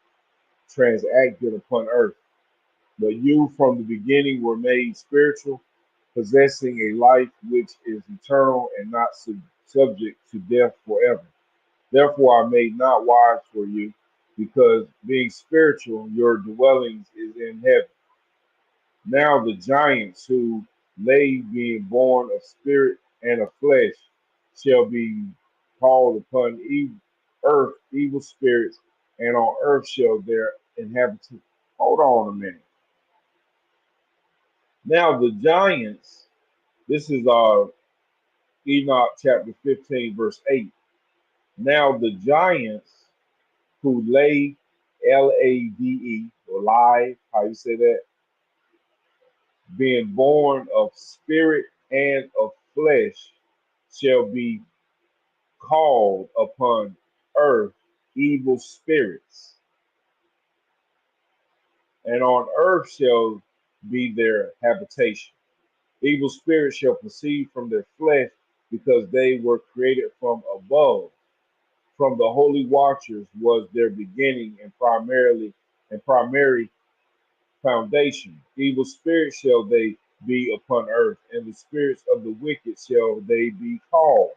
transacted upon earth. But you from the beginning were made spiritual, possessing a life which is eternal and not subject to death forever. Therefore, I made not wise for you, because being spiritual, your dwellings is in heaven. Now the giants who lay being born of spirit and of flesh shall be called upon earth evil spirits, and on earth shall their inhabitants. Hold on a minute. Now the giants. This is Enoch chapter 15, verse 8. Now the giants who lay, Lade, or lie, how you say that, being born of spirit and of flesh, shall be called upon earth evil spirits, and on earth shall be their habitation. Evil spirits shall proceed from their flesh, because they were created from above. From the holy watchers was their beginning, and primary foundation. Evil spirits shall they be upon earth, and the spirits of the wicked shall they be called.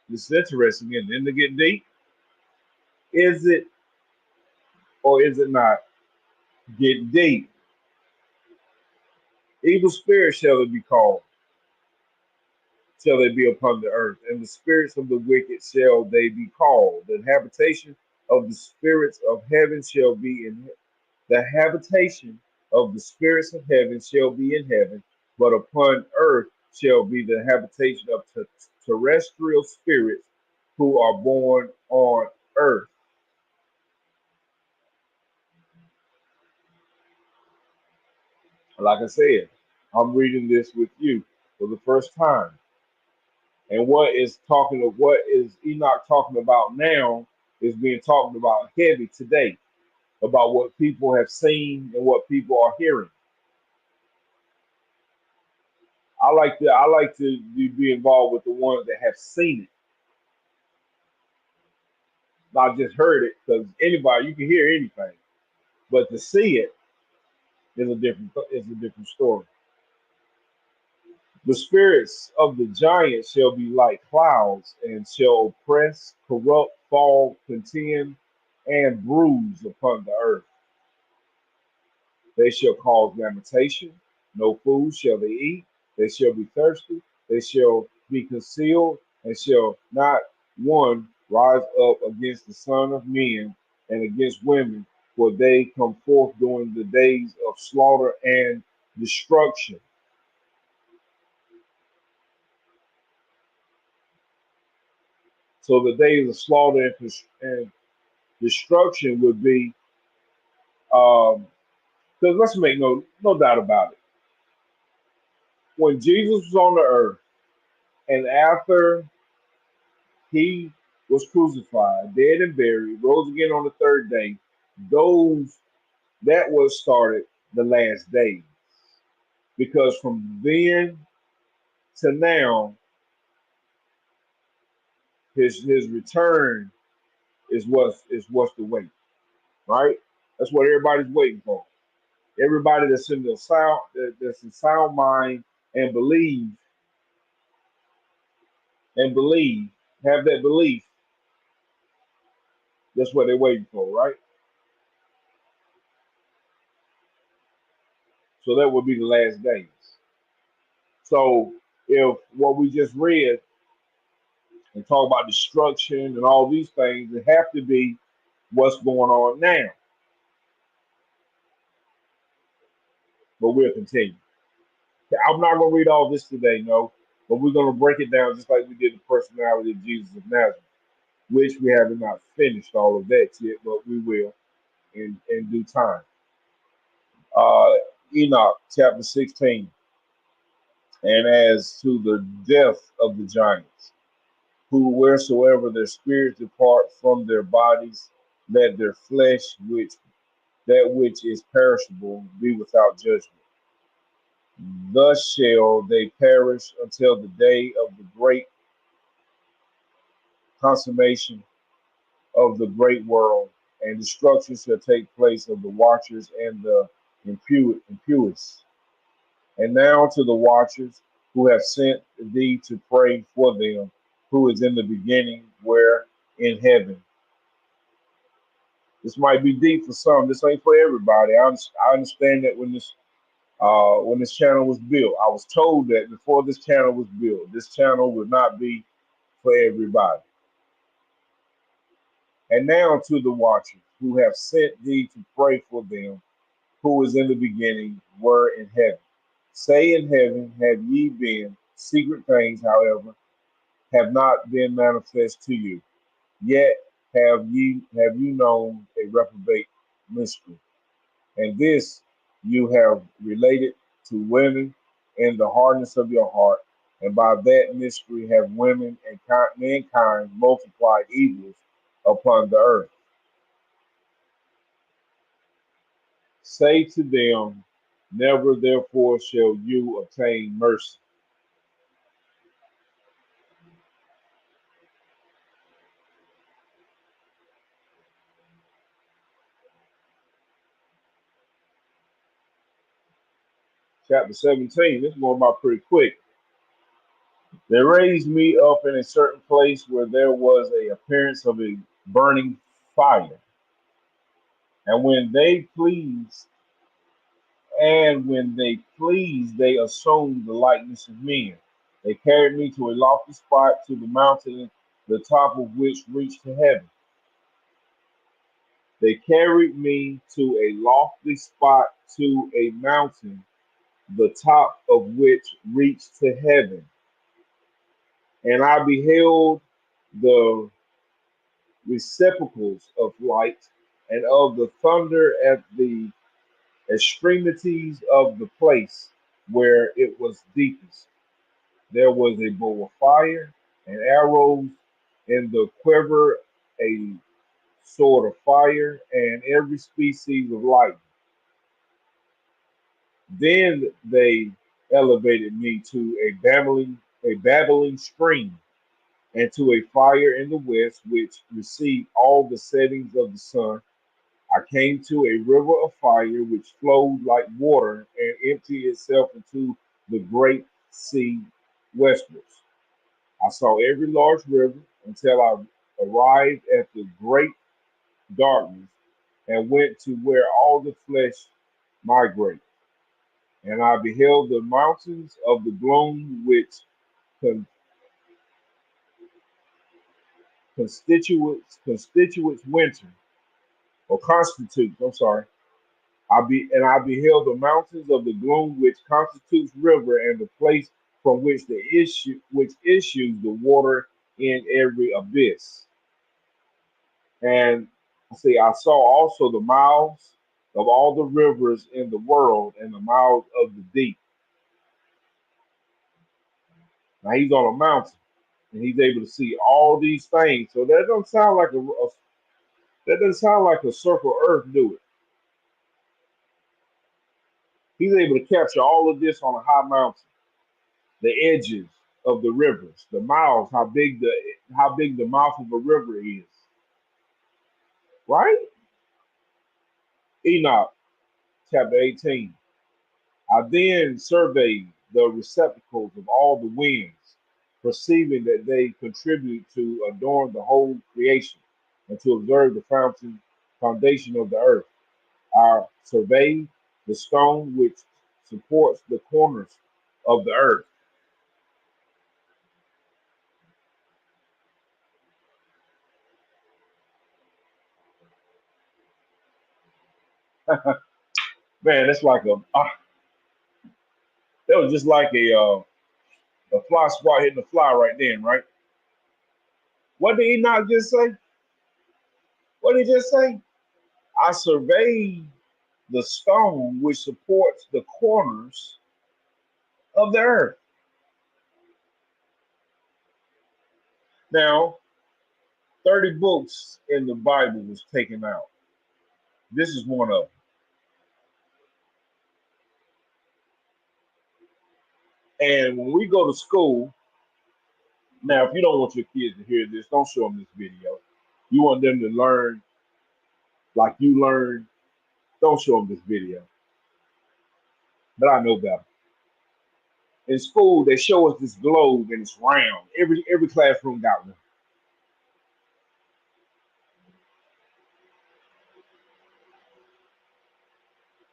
This is interesting, and then to get deep, is it or is it not? Get deep. Evil spirits shall they be called, shall they be upon the earth, and the spirits of the wicked shall they be called. The habitation of the spirits of heaven shall be in the habitation of the spirits of heaven shall be in heaven, but upon earth shall be the habitation of terrestrial spirits who are born on earth. Like I said, I'm reading this with you for the first time. And what is Enoch talking about now? is being talked about heavy today, about what people have seen and what people are hearing. I like to be involved with the ones that have seen it, not just heard it, because anybody you can hear anything, but to see it is a different story. The spirits of the giants shall be like clouds, and shall oppress, corrupt, fall, contend, and bruise upon the earth. They shall cause lamentation. No food shall they eat. They shall be thirsty. They shall be concealed, and shall not one rise up against the Son of Men and against women, for they come forth during the days of slaughter and destruction. So the days of slaughter and destruction would be, because let's make no doubt about it. When Jesus was on the earth, and after he was crucified, dead and buried, rose again on the third day. Those that was started the last days. Because from then to now, his return is what's the wait, right? That's what everybody's waiting for. Everybody that's in sound mind and believe, have that belief, that's what they're waiting for, right? So that would be the last days. So if what we just read and talk about destruction and all these things, it have to be what's going on now. But we'll continue. I'm not going to read all this today, no, but we're going to break it down just like we did the personality of Jesus of Nazareth, which we have not finished all of that yet, but we will in due time. Uh, Enoch chapter 16. And as to the death of the giants, who wheresoever their spirits depart from their bodies, let their flesh, which is perishable, be without judgment. Thus shall they perish until the day of the great consummation of the great world, and destruction shall take place of the watchers and the impious. And now to the watchers who have sent thee to pray for them, who is in the beginning, where in heaven. This might be deep for some. This ain't for everybody. I understand that when this channel was built, I was told that before this channel was built, this channel would not be for everybody. And now to the watchers who have sent thee to pray for them, who is in the beginning, were in heaven. Say in heaven, have ye been secret things, however, have not been manifest to you. Yet have you known a reprobate mystery, and this you have related to women in the hardness of your heart, and by that mystery have women and mankind multiplied evils upon the earth. Say to them, never therefore shall you obtain mercy. Chapter 17, this is going by pretty quick. They raised me up in a certain place where there was a appearance of a burning fire. And when they pleased, they assumed the likeness of men. They carried me to a lofty spot, to the mountain, the top of which reached to heaven. They carried me to a lofty spot, to a mountain, the top of which reached to heaven. And I beheld the receptacles of light and of the thunder at the extremities of the place where it was deepest. There was a bow of fire and arrows in the quiver, a sword of fire, and every species of lightning. Then they elevated me to a babbling stream, and to a fire in the west, which received all the settings of the sun. I came to a river of fire which flowed like water and emptied itself into the great sea westwards. I saw every large river until I arrived at the great darkness and went to where all the flesh migrate. And I beheld the mountains of the gloom which con- constitutes winter, or constitutes, I'm sorry. I beheld the mountains of the gloom which constitutes river, and the place from which issues the water in every abyss. And see, I saw also the mouths of all the rivers in the world, and the mouths of the deep. Now he's on a mountain, and he's able to see all these things. So that doesn't sound like that doesn't sound like a circle Earth, do it? He's able to capture all of this on a high mountain, the edges of the rivers, the mouths, how big the mouth of a river is, right? Enoch chapter 18. I then surveyed the receptacles of all the winds, perceiving that they contribute to adorn the whole creation and to observe the foundation of the earth. I surveyed the stone which supports the corners of the earth. Man, that's like that was just like a fly squat hitting a fly right then, right? What did he not just say? What did he just say? I surveyed the stone which supports the corners of the earth. Now, 30 books in the Bible was taken out. This is one of them. And when we go to school, now, if you don't want your kids to hear this, don't show them this video. You want them to learn like you learn, don't show them this video. But I know better. In school, they show us this globe and it's round. Every classroom got one.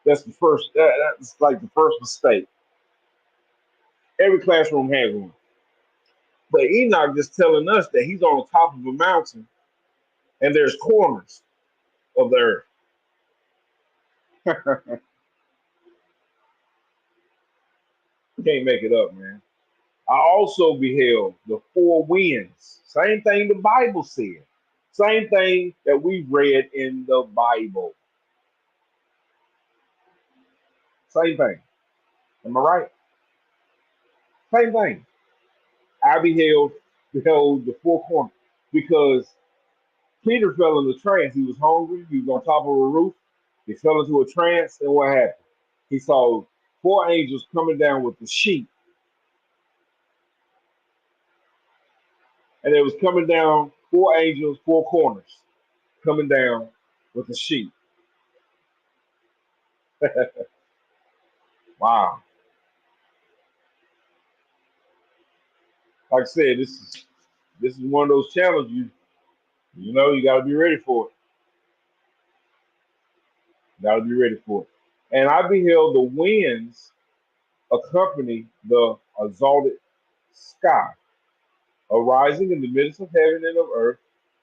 That's the first. That's like the first mistake. Every classroom has one. But Enoch just telling us that he's on the top of a mountain and there's corners of the earth. You can't make it up, man. I also beheld the four winds. Same thing the Bible said. Same thing that we read in the Bible. Same thing. Am I right? Same thing. I beheld the four corners because Peter fell in the trance. He was hungry. He was on top of a roof. He fell into a trance, and what happened? He saw four angels coming down with the sheep, and it was coming down four angels, four corners, coming down with the sheep. Wow! Like I said, this is one of those challenges. You got to be ready for it. Got to be ready for it. And I beheld the winds accompany the exalted sky, arising in the midst of heaven and of earth,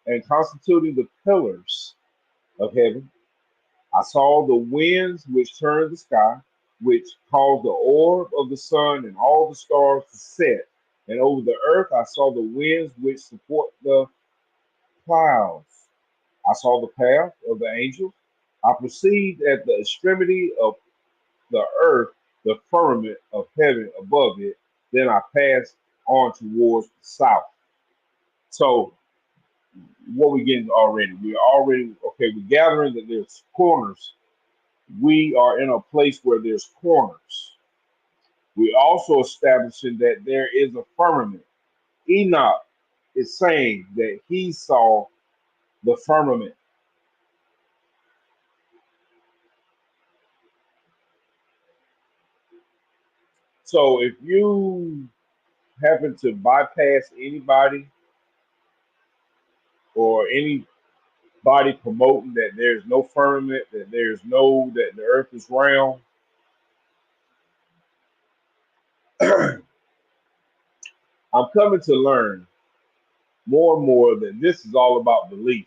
and constituting the pillars of heaven. I saw the winds which turned the sky, which caused the orb of the sun and all the stars to set. And over the earth I saw the winds which support the clouds. I saw the path of the angels. I perceived at the extremity of the earth the firmament of heaven above it. Then I passed on towards the south. So what we getting already? We're already okay. We're gathering that there's corners. We are in a place where there's corners. We also establishing that there is a firmament. Enoch is saying that he saw the firmament. So if you happen to bypass anybody or anybody promoting that there's no firmament, that the earth is round, I'm coming to learn more and more that this is all about belief.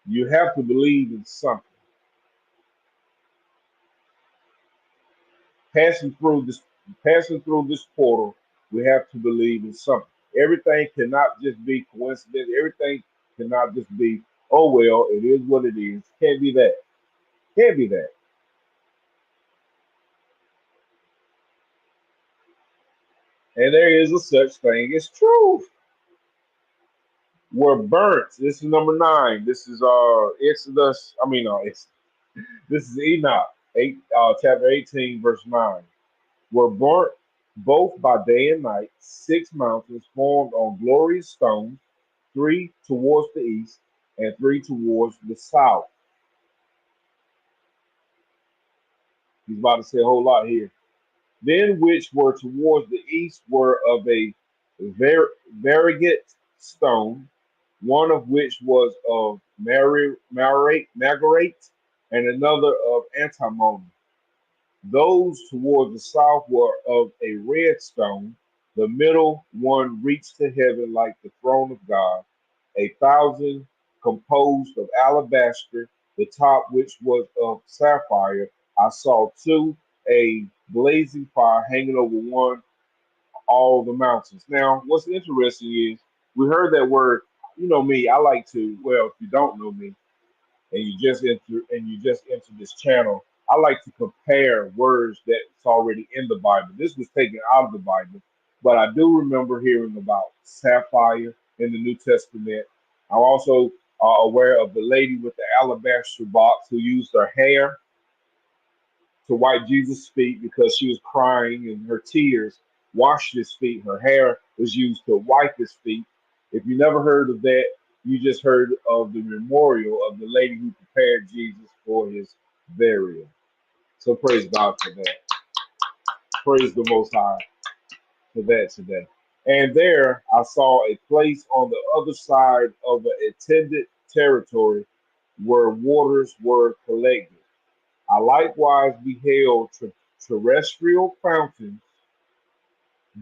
You have to believe in something. Passing through this, passing through this portal, we have to believe in something. Everything cannot just be coincidence. Everything cannot just be, oh well, it is what it is. Can't be that. Can't be that. And there is a such thing as truth. Were burnt. This is number 9. This is Exodus. I mean, this is Enoch, chapter 18, verse 9. Were burnt both by day and night 6 mountains formed on glorious stones, 3 towards the east and 3 towards the south. He's about to say a whole lot here. Then which were towards the east were of a variegated stone, one of which was of margarite, and another of antimony. Those toward the south were of a red stone. The middle one reached to heaven like the throne of God. 1,000 composed of alabaster, the top which was of sapphire. I saw two, a blazing fire hanging over one, all the mountains. Now, what's interesting is we heard that word. You know me, I like to, well, if you don't know me, and you just enter this channel, I like to compare words that's already in the Bible. This was taken out of the Bible, but I do remember hearing about sapphire in the New Testament. I'm also aware of the lady with the alabaster box who used her hair to wipe Jesus' feet because she was crying and her tears washed his feet. Her hair was used to wipe his feet. If you never heard of that, you just heard of the memorial of the lady who prepared Jesus for his burial. So praise God for that. Praise the Most High for that today. And there I saw a place on the other side of the intended territory where waters were collected. I likewise beheld terrestrial fountains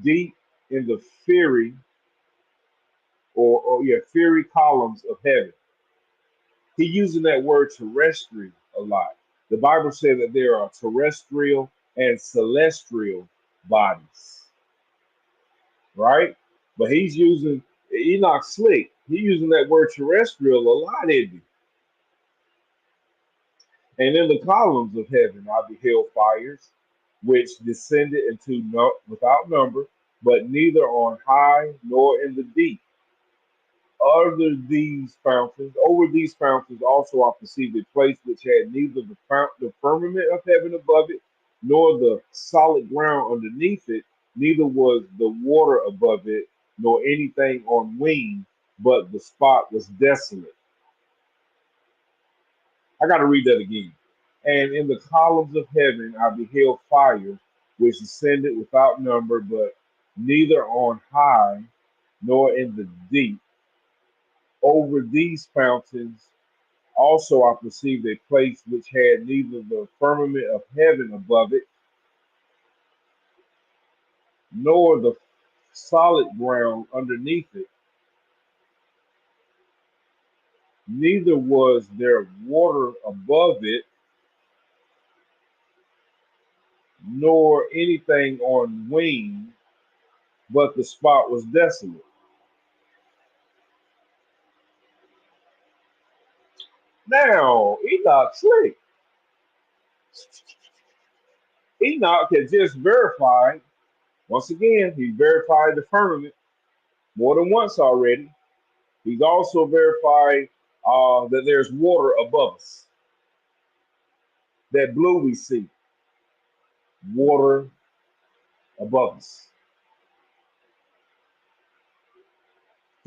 deep in the fiery columns of heaven. He using that word terrestrial a lot. The Bible said that there are terrestrial and celestial bodies, right? But he's using Enoch slick. He's using that word terrestrial a lot, isn't he? And in the columns of heaven I beheld fires, which descended into without number, but neither on high nor in the deep. Over these fountains also I perceived a place which had neither the firmament of heaven above it, nor the solid ground underneath it, neither was the water above it, nor anything on wing, but the spot was desolate. I got to read that again. And in the columns of heaven I beheld fires, which ascended without number, but neither on high nor in the deep. Over these fountains also I perceived a place which had neither the firmament of heaven above it, nor the solid ground underneath it, neither was there water above it, nor anything on wing, but the spot was desolate. Now, Enoch slick. Enoch had just verified, once again, he verified the firmament more than once already. He's also verified that there's water above us. That blue we see, water above us.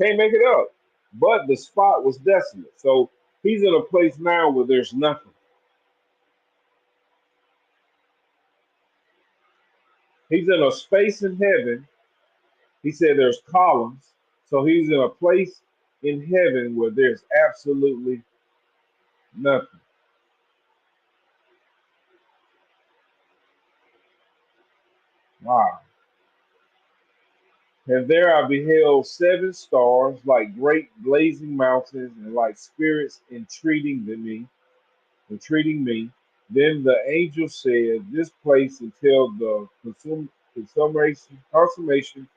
Can't make it up. But the spot was desolate. So he's in a place now where there's nothing. He's in a space in heaven. He said there's columns. So he's in a place in heaven where there's absolutely nothing. Wow. And there I beheld seven stars like great blazing mountains and like spirits entreating me. Then the angel said, this place until the consummation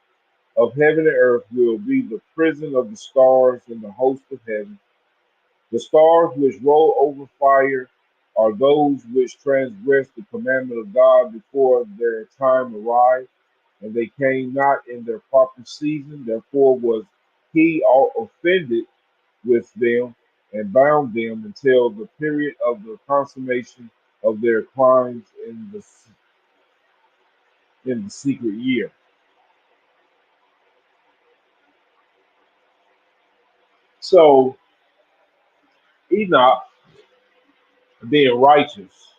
of heaven and earth will be the prison of the stars and the host of heaven. The stars which roll over fire are those which transgress the commandment of God before their time arrived, and they came not in their proper season. Therefore was he all offended with them and bound them until the period of the consummation of their crimes in the secret year. So Enoch, being righteous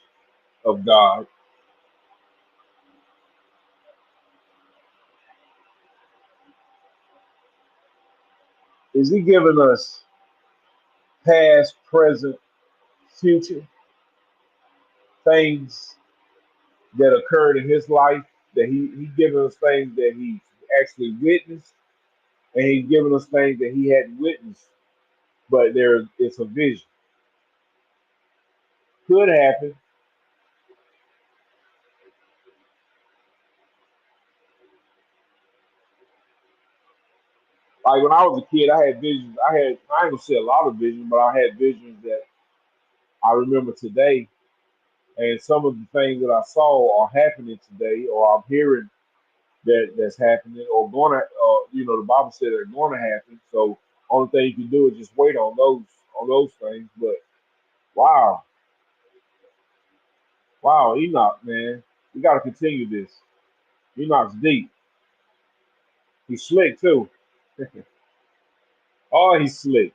of God, is he giving us past, present, future things that occurred in his life, that he giving us things that he actually witnessed, and he's giving us things that he hadn't witnessed, but there it's a vision. Could happen. Like when I was a kid, I had visions. I ain't gonna say a lot of visions, but I had visions that I remember today. And some of the things that I saw are happening today, or I'm hearing that's happening, or the Bible said they're going to happen. So only thing you can do is just wait on those things. But wow, wow, Enoch, man, we got to continue this. Enoch's deep. He's slick too. Oh, he's slick.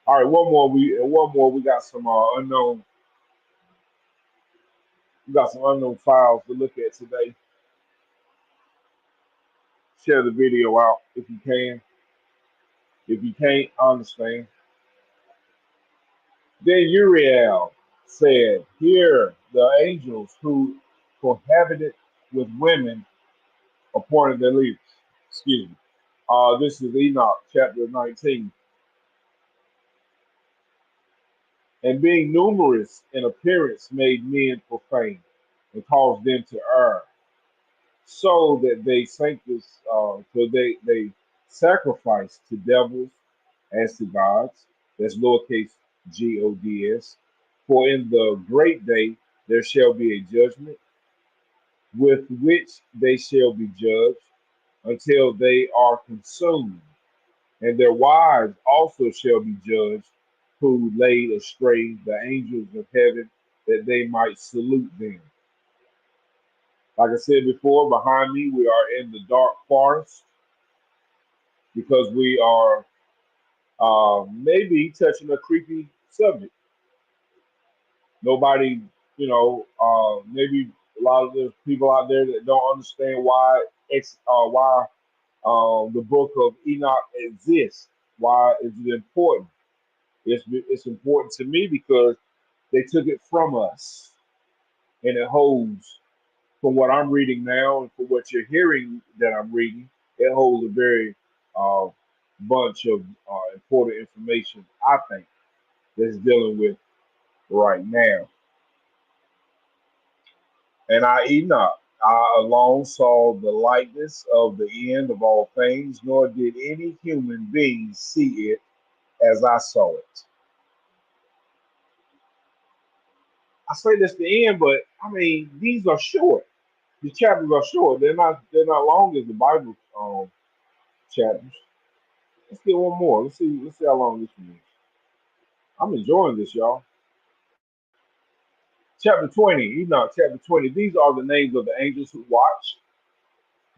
All right, one more. One more. We got some unknown. We got some unknown files to look at today. Share the video out if you can. If you can't, I understand. Then Uriel said, "Hear the angels who cohabited with women appointed their leaders." Excuse me. This is Enoch chapter 19. And being numerous in appearance made men profane and caused them to err, so that they sacrifice to devils as to gods. That's lowercase gods. For in the great day there shall be a judgment with which they shall be judged until they are consumed, and their wives also shall be judged, who laid astray the angels of heaven, that they might salute them. Like I said before, behind me we are in the dark forest because we are maybe touching a creepy subject. Nobody, maybe a lot of the people out there that don't understand why the book of Enoch exists. Why is it important? It's important to me because they took it from us, and it holds, from what I'm reading now and for what you're hearing that I'm reading, it holds a very uh, bunch of important information, I think, that's dealing with right now. And I, Enoch, I alone saw the likeness of the end of all things, nor did any human being see it as I saw it. I say this the end, but I mean these are short. The chapters are short. They're not long as the Bible chapters. Let's get one more. Let's see how long this one is. I'm enjoying this, y'all. Chapter 20, Enoch, chapter 20. These are the names of the angels who watch.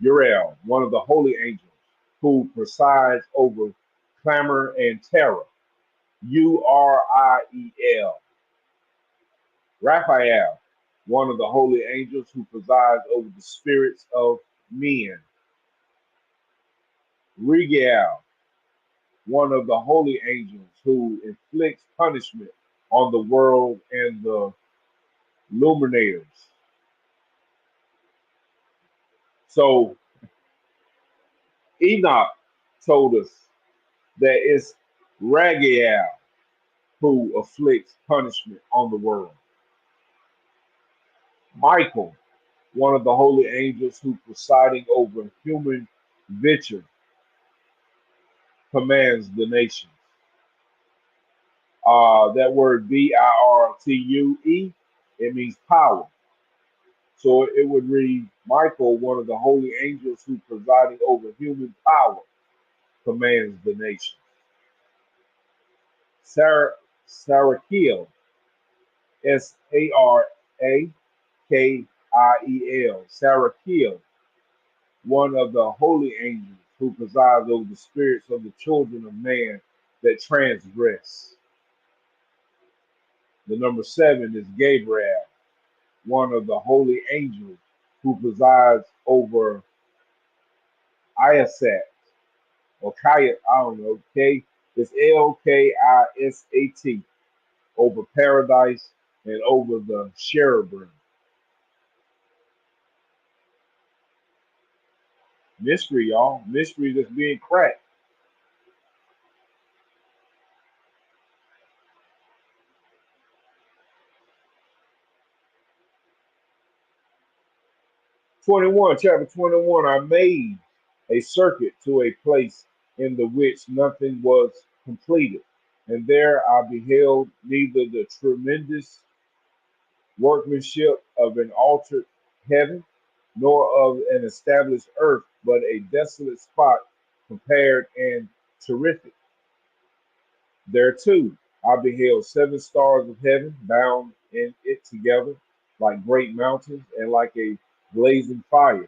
Uriel, one of the holy angels, who presides over clamor and terror. Uriel. Raphael, one of the holy angels who presides over the spirits of men. Regiel, one of the holy angels who inflicts punishment on the world and the luminators. So Enoch told us that it's Ragiel who afflicts punishment on the world. Michael, one of the holy angels who presiding over human venture, commands the nations. That word virtue, it means power. So it would read, Michael, one of the holy angels who presiding over human power, commands the nation. Sarakiel, Sarakiel, Sarakiel, one of the holy angels who presides over the spirits of the children of man that transgress. The number 7 is Gabriel, one of the holy angels who presides over Iasat, or Kayat, I don't know, K, it's Lkisat, over paradise and over the cherubim. Mystery, y'all. Mystery that's being cracked. 21, chapter 21, I made a circuit to a place in the which nothing was completed. And there I beheld neither the tremendous workmanship of an altered heaven, nor of an established earth, but a desolate spot compared and terrific. There too I beheld 7 stars of heaven bound in it together like great mountains and like a blazing fire.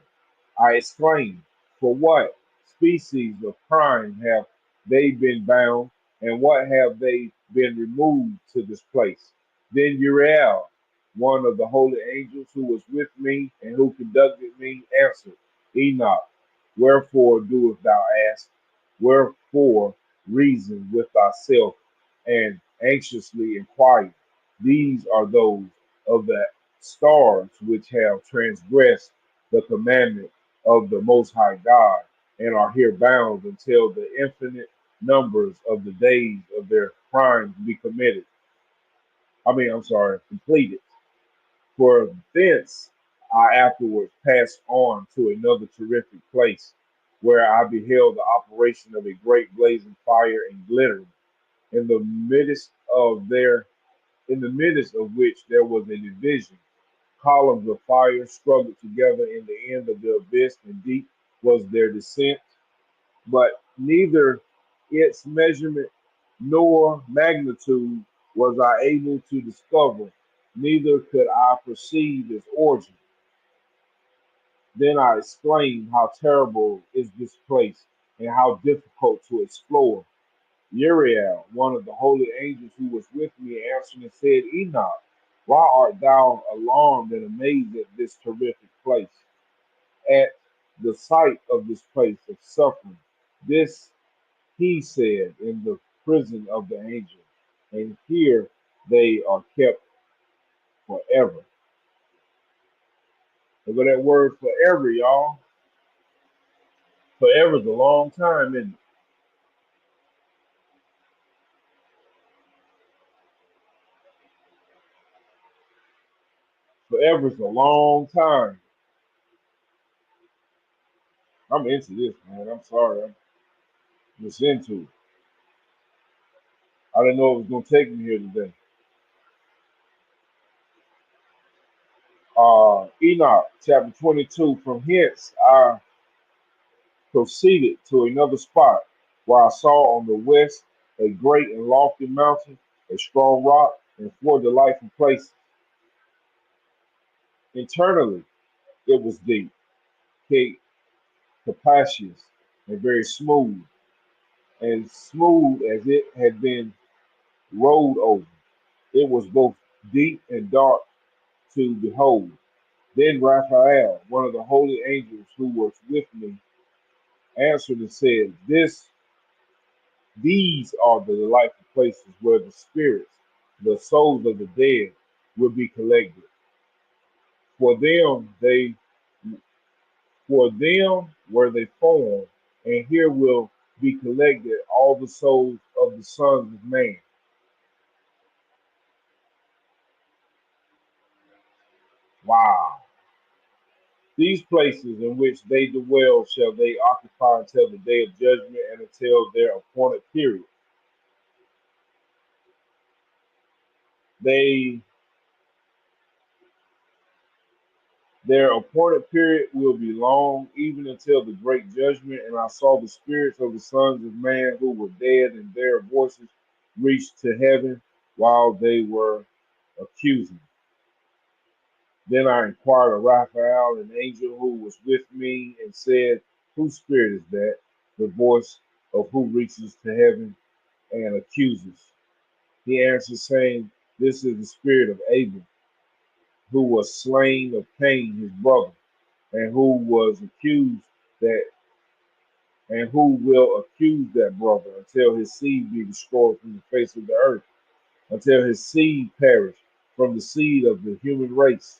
I exclaimed, for what species of crime have they been bound, and what have they been removed to this place? Then Uriel, one of the holy angels who was with me and who conducted me, answered, Enoch, wherefore doest thou ask? Wherefore reason with thyself and anxiously inquire? These are those of the stars which have transgressed the commandment of the Most High God, and are here bound until the infinite numbers of the days of their crimes be committed. I'm sorry, completed. For thence I afterwards passed on to another terrific place, where I beheld the operation of a great blazing fire and glittering, in the midst of which there was a division. Columns of fire struggled together in the end of the abyss, and deep was their descent, but neither its measurement nor magnitude was I able to discover, neither could I perceive its origin. Then I exclaimed, how terrible is this place, and how difficult to explore. Uriel, one of the holy angels who was with me, answered and said, Enoch, why art thou alarmed and amazed at this terrific place, at the sight of this place of suffering? This he said in the prison of the angels, and here they are kept forever. Look at that word forever, y'all. Forever is a long time, and forever is a long time. I'm into this, man. I'm sorry. I'm just into it. I didn't know it was gonna take me here today. Enoch chapter 22. From hence I proceeded to another spot, where I saw on the west a great and lofty mountain, a strong rock, and four delightful places. Internally, it was deep, capacious, and very smooth, and smooth as it had been rolled over. It was both deep and dark to behold. Then Raphael, one of the holy angels who was with me, answered and said, These are the delightful places where the spirits, the souls of the dead, will be collected. For them they for them were they formed, and here will be collected all the souls of the sons of man. Wow. These places in which they dwell shall they occupy until the day of judgment and until their appointed period. They Their appointed period will be long, even until the great judgment. And I saw the spirits of the sons of man who were dead, and their voices reached to heaven while they were accusing. Then I inquired of Raphael, an angel who was with me, and said, Whose spirit is that? The voice of who reaches to heaven and accuses. He answered, saying, This is the spirit of Abel, who was slain of Cain, his brother, and who was accused that and who will accuse that brother until his seed be destroyed from the face of the earth, until his seed perish from the seed of the human race.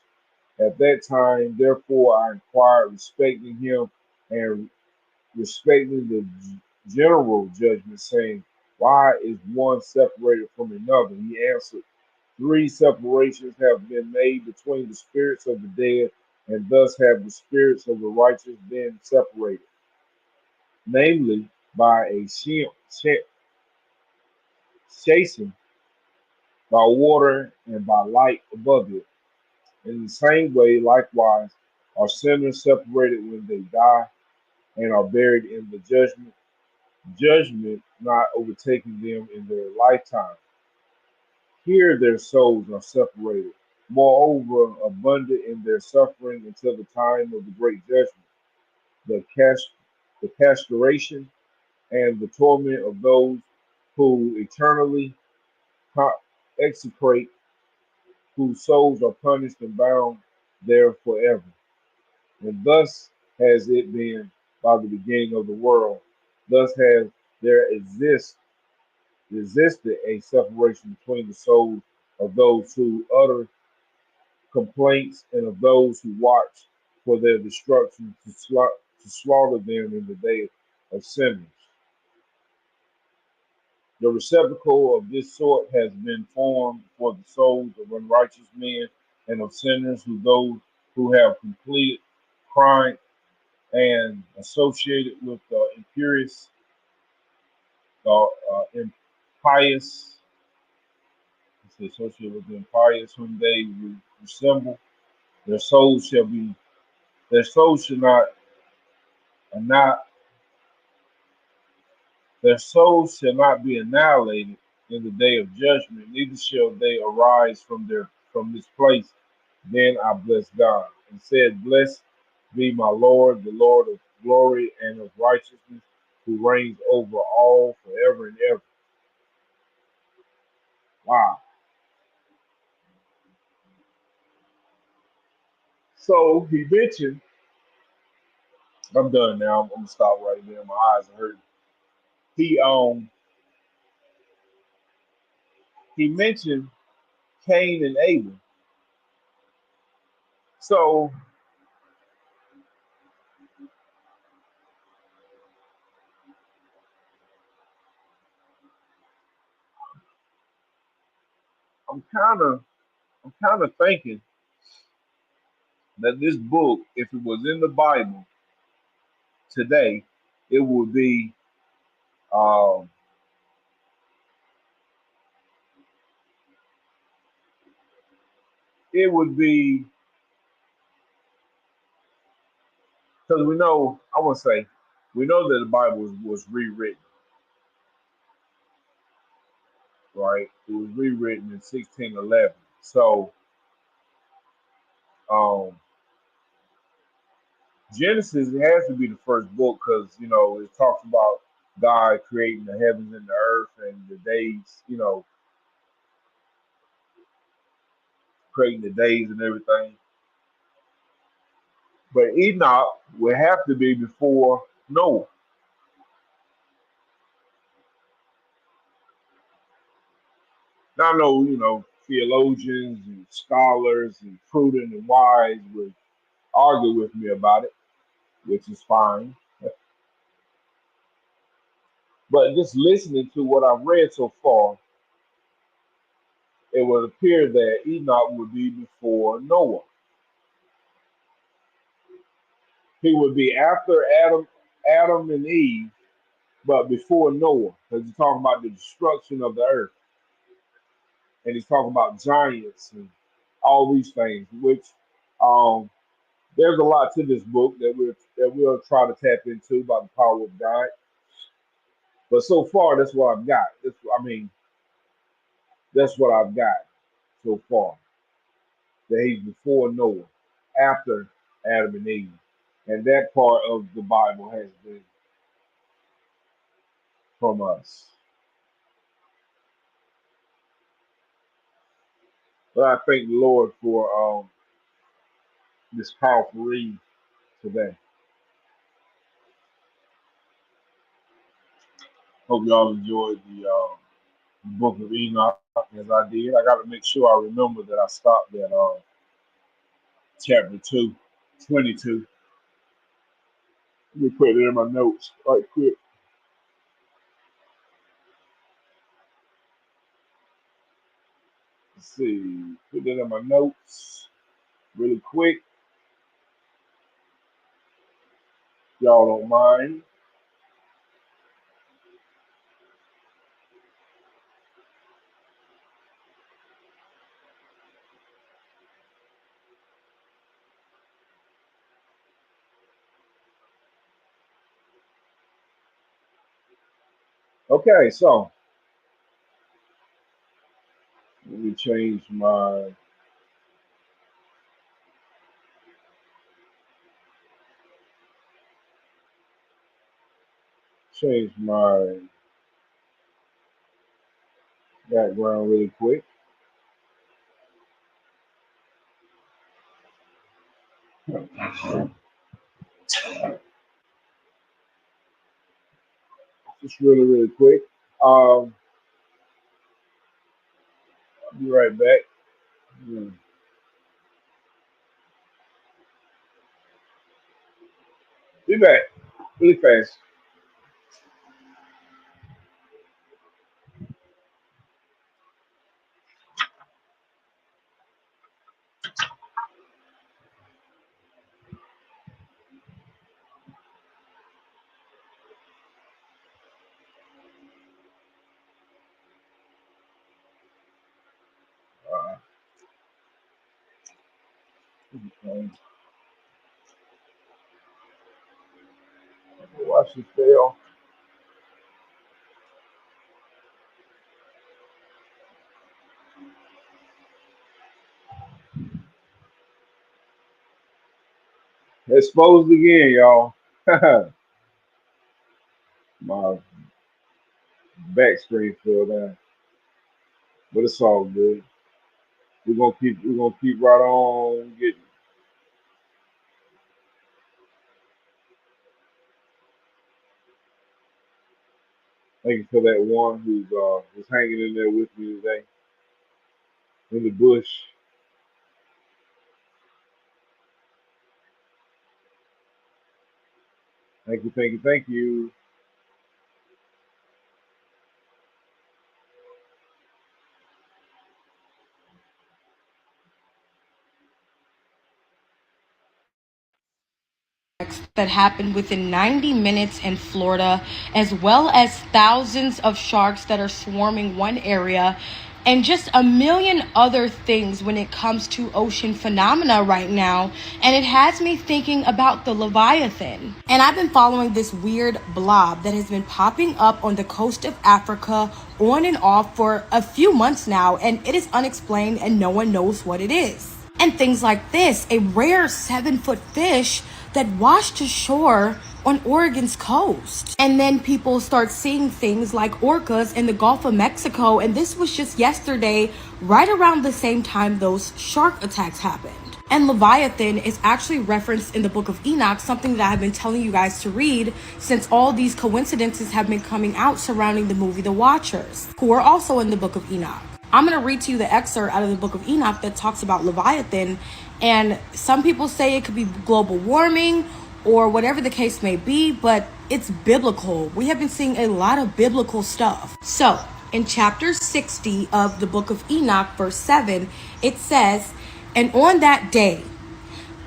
At that time, therefore, I inquired respecting him and respecting the general judgment, saying, Why is one separated from another? He answered, Three separations have been made between the spirits of the dead, and thus have the spirits of the righteous been separated, namely by a chasing by water and by light above it. In the same way, likewise, are sinners separated when they die and are buried in the judgment not overtaking them in their lifetime. Here their souls are separated, moreover, abundant in their suffering until the time of the great judgment, the the castration and the torment of those who eternally execrate, whose souls are punished and bound there forever. And thus has it been by the beginning of the world. Thus has there existed a separation between the souls of those who utter complaints and of those who watch for their destruction to slaughter them in the day of sinners. The receptacle of this sort has been formed for the souls of unrighteous men and of sinners who have completed crime and associated with the impious, associated with the impious whom they resemble. Their souls shall be, their souls shall not, their souls shall not be annihilated in the day of judgment, neither shall they arise from this place. Then I blessed God and said, Blessed be my Lord, the Lord of glory and of righteousness, who reigns over all forever and ever. Wow. So he mentioned, I'm done now. I'm gonna stop right there. My eyes are hurting. He um he mentioned Cain and Abel. So I'm kind of I'm kind of thinking that this book, if it was in the Bible today, it would be um, it would be because we know I want to say we know that the Bible was rewritten. right? It was rewritten in 1611. So um, Genesis has to be the first book because it talks about God creating the heavens and the earth and the days, creating the days and everything. But Enoch would have to be before Noah. Now I know, theologians and scholars and prudent and wise would argue with me about it, which is fine. But just listening to what I've read so far, it would appear that Enoch would be before Noah. He would be after Adam and Eve, but before Noah, because he's talking about the destruction of the earth, and he's talking about giants and all these things. Which um, there's a lot to this book that we'll try to tap into about the power of God. But so far, that's what I've got. That's what I've got so far. That he's before Noah, after Adam and Eve, and that part of the Bible has been from us. But I thank the Lord for this powerful read today. Hope y'all enjoyed the book of Enoch as I did. I got to make sure I remember that I stopped at chapter 2, 22. Let me put it in my notes right quick. Let's see. Put that in my notes really quick. Y'all don't mind. Okay, so let me change my background really quick. Just really, really quick. I'll be right back. Hmm. Be back really fast. Okay. Watch this fail. Exposed again, y'all. My back screen fell down, but it's all good. We're gonna keep right on getting. Thank you for that one who's was hanging in there with me today in the bush. Thank you, thank you, thank you. That happened within 90 minutes in Florida, as well as thousands of sharks that are swarming one area. and just a million other things when it comes to ocean phenomena right now. And it has me thinking about the Leviathan. And I've been following this weird blob that has been popping up on the coast of Africa on and off for a few months now, and it is unexplained and no one knows what it is. And things like this, a rare 7-foot fish that washed ashore on Oregon's coast. And then people start seeing things like orcas in the Gulf of Mexico, and this was just yesterday, right around the same time those shark attacks happened. And Leviathan is actually referenced in the book of Enoch, something that I've been telling you guys to read since all these coincidences have been coming out surrounding the movie The Watchers, who are also in the book of Enoch. I'm going to read to you the excerpt out of the book of Enoch that talks about Leviathan, and some people say it could be global warming or whatever the case may be, but it's biblical. We have been seeing a lot of biblical stuff. So, in chapter 60 of the book of Enoch, verse 7, it says, "And on that day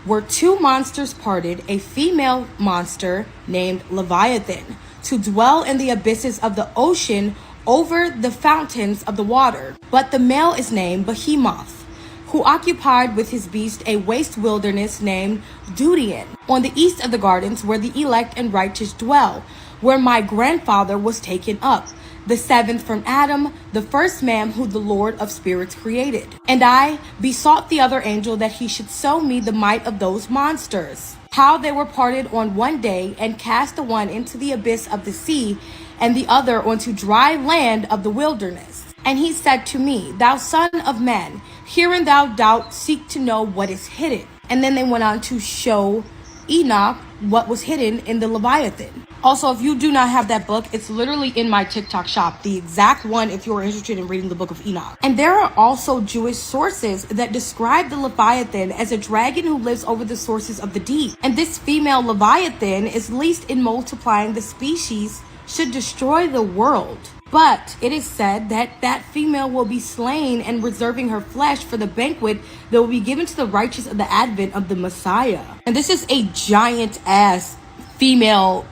were two monsters parted, a female monster named Leviathan, to dwell in the abysses of the ocean over the fountains of the water. But the male is named Behemoth, who occupied with his beast a waste wilderness named Dudian, on the east of the gardens where the elect and righteous dwell, where my grandfather was taken up, the seventh from Adam, the first man who the Lord of spirits created. And I besought the other angel that he should show me the might of those monsters, how they were parted on one day, and cast the one into the abyss of the sea, and the other onto dry land of the wilderness. And he said to me, Thou son of man, herein thou dost seek to know what is hidden. And then they went on to show Enoch what was hidden in the Leviathan. Also, if you do not have that book, it's literally in my TikTok shop, the exact one if you're interested in reading the book of Enoch. And there are also Jewish sources that describe the Leviathan as a dragon who lives over the sources of the deep. And this female Leviathan is least in multiplying the species, should destroy the world. But it is said that that female will be slain and reserving her flesh for the banquet that will be given to the righteous of the advent of the Messiah. And this is a giant ass female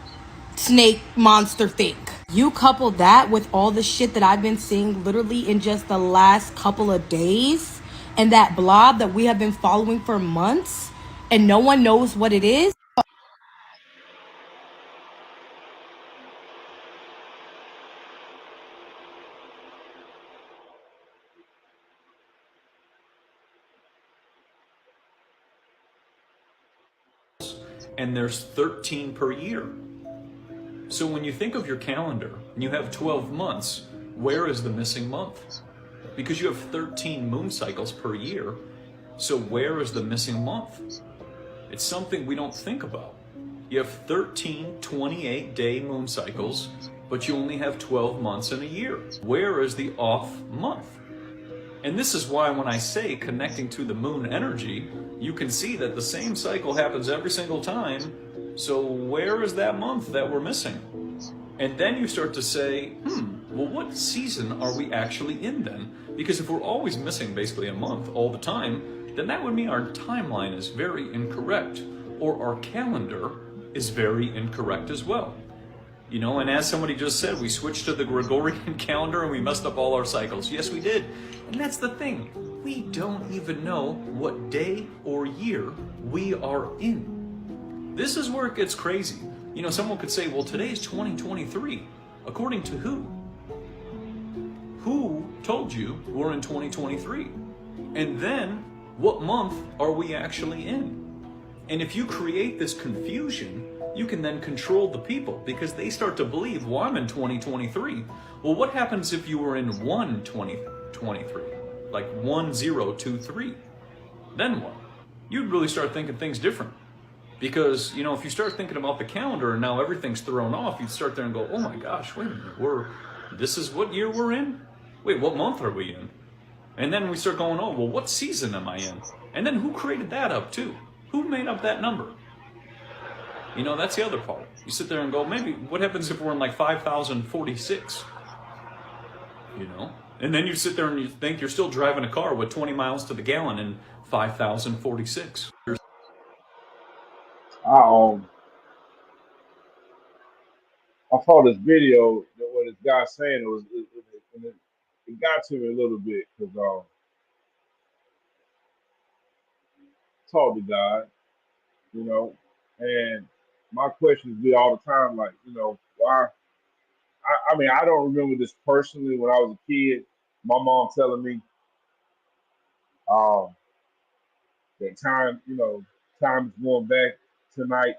snake monster thing. You couple that with all the shit that I've been seeing literally in just the last couple of days, and that blob that we have been following for months and no one knows what it is. And there's 13 per year. So when you think of your calendar and you have 12 months, where is the missing month? Because you have 13 moon cycles per year, so where is the missing month? It's something we don't think about. You have 13 28-day moon cycles, but you only have 12 months in a year. Where is the off month? And this is why when I say connecting to the moon energy, you can see that the same cycle happens every single time. So where is that month that we're missing? And then you start to say, well, what season are we actually in then? Because if we're always missing basically a month all the time, then that would mean our timeline is very incorrect, or our calendar is very incorrect as well. You know, and as somebody just said, we switched to the Gregorian calendar and we messed up all our cycles. Yes, we did. And that's the thing. We don't even know what day or year we are in. This is where it gets crazy. You know, someone could say, well, today's 2023. According to who? Who told you we're in 2023? And then, what month are we actually in? And if you create this confusion, you can then control the people because they start to believe, well, I'm in 2023. Well, what happens if you were in 2023? Like 1023? Then what? You'd really start thinking things different. Because, you know, if you start thinking about the calendar and now everything's thrown off, you'd start there and go, oh my gosh, wait a minute, this is what year we're in? Wait, what month are we in? And then we start going, oh, well, what season am I in? And then who created that up too? Who made up that number? You know, that's the other part. You sit there and go, maybe, what happens if we're in like 5046? You know? And then you sit there and you think you're still driving a car with 20 miles to the gallon in 5046. I saw this video that what this guy saying it got to me a little bit because talk to God, you know, and my questions be all the time, like, why? I mean, I don't remember this personally when I was a kid. My mom telling me um, that time, time is going back tonight.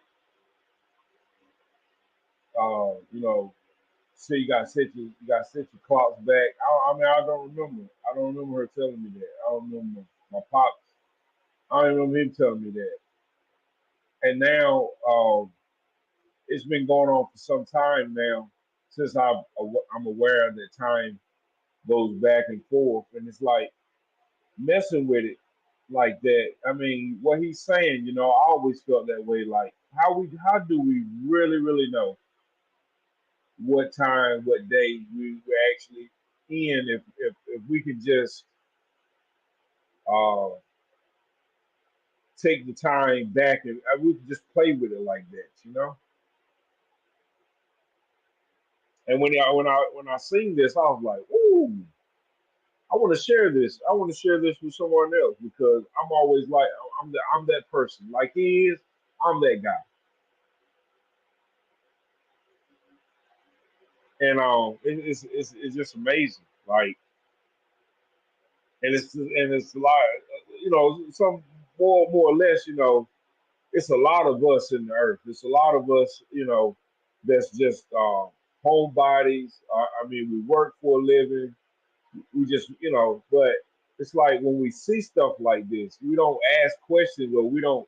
You know, so you got to set your clocks back. I mean, I don't remember. I don't remember her telling me that. I don't remember my pops. I don't remember him telling me that. And now it's been going on for some time now since I'm aware that time goes back and forth, and it's like messing with it like that. I mean, what he's saying, I always felt that way. Like, how do we really know what time, what day we're actually in if we could just uh, take the time back and we could just play with it like that. And when I sing this, I was like, ooh, I want to share this. I want to share this with someone else because I'm always like, I'm that person. Like he is, I'm that guy. And it's just amazing. Like, and it's a lot. Some more or less. It's a lot of us in the earth. It's a lot of us. That's just homebodies. I mean, we work for a living. We just, but it's like when we see stuff like this, we don't ask questions or we don't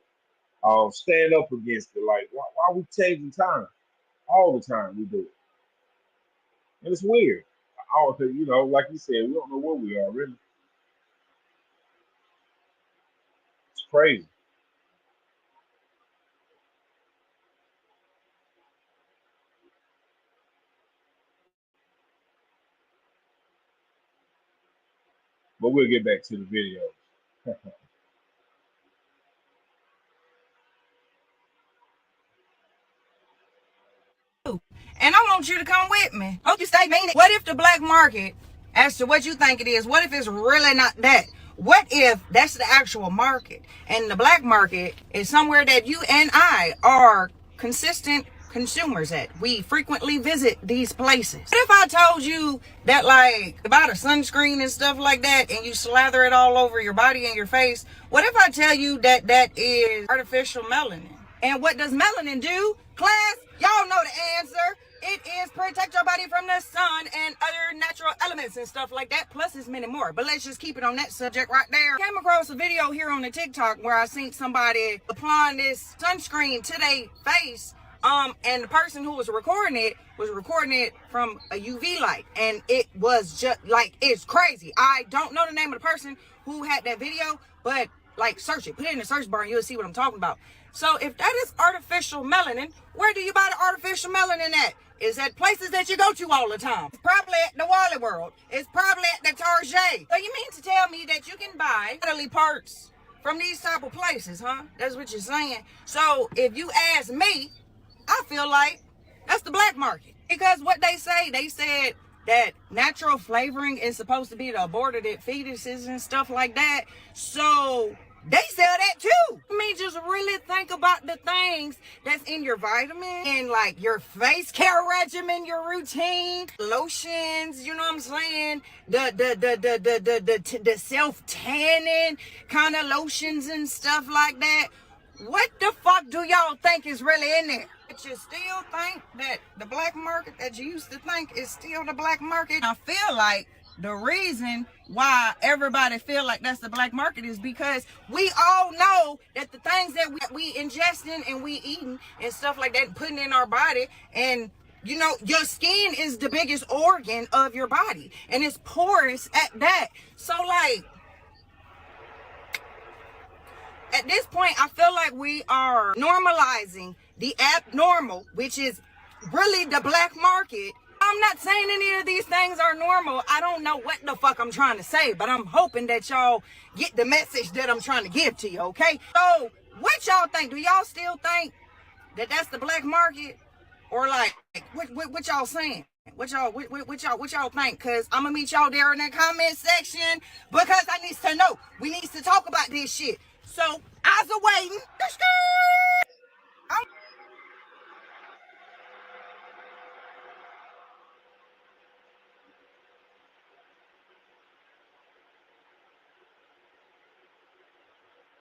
stand up against it. Like, why are we changing time? All the time we do it. And it's weird. I don't think, like you said, we don't know where we are, really. It's crazy. But we'll get back to the video. And I want you to come with me. Hope you stay meaning. What if the black market, as to what you think it is, what if it's really not that? What if that's the actual market and the black market is somewhere that you and I are consistent consumers at? We frequently visit these places. What if I told you that, like, about a sunscreen and stuff like that, and you slather it all over your body and your face? What if I tell you that that is artificial melanin? And what does melanin do? Class, y'all know the answer. It is protect your body from the sun and other natural elements and stuff like that. Plus, it's many more. But let's just keep it on that subject right there. Came across a video here on the TikTok where I seen somebody applying this sunscreen to their face. And the person who was recording it from a UV light. And it was just like, it's crazy. I don't know the name of the person who had that video, but like, search it. Put it in the search bar and you'll see what I'm talking about. So if that is artificial melanin, where do you buy the artificial melanin at? Is at places that you go to all the time. It's probably at the Wally World. It's probably at the Target. So you mean to tell me that you can buy bodily parts from these type of places, huh? That's what you're saying. So if you ask me, I feel like that's the black market. Because what they said that natural flavoring is supposed to be the aborted fetuses and stuff like that. So they sell that too. I mean, just really think about the things that's in your vitamin and like your face care regimen, your routine, lotions, you know what I'm saying? The self tanning kind of lotions and stuff like that. What the fuck do y'all think is really in there? But you still think that the black market that you used to think is still the black market? I feel like the reason why everybody feel like that's the black market is because we all know that the things that we ingesting and we eating and stuff like that and putting in our body, and your skin is the biggest organ of your body and it's porous at that. So like, at this point, I feel like we are normalizing the abnormal, which is really the black market. I'm not saying any of these things are normal. I don't know what the fuck I'm trying to say, but I'm hoping that y'all get the message that I'm trying to give to you, okay? So, what y'all think? Do y'all still think that that's the black market? Or like, what y'all saying? What y'all think? Cause I'm gonna meet y'all there in the comment section because I need to know. We need to talk about this shit. So as a waiting, I'm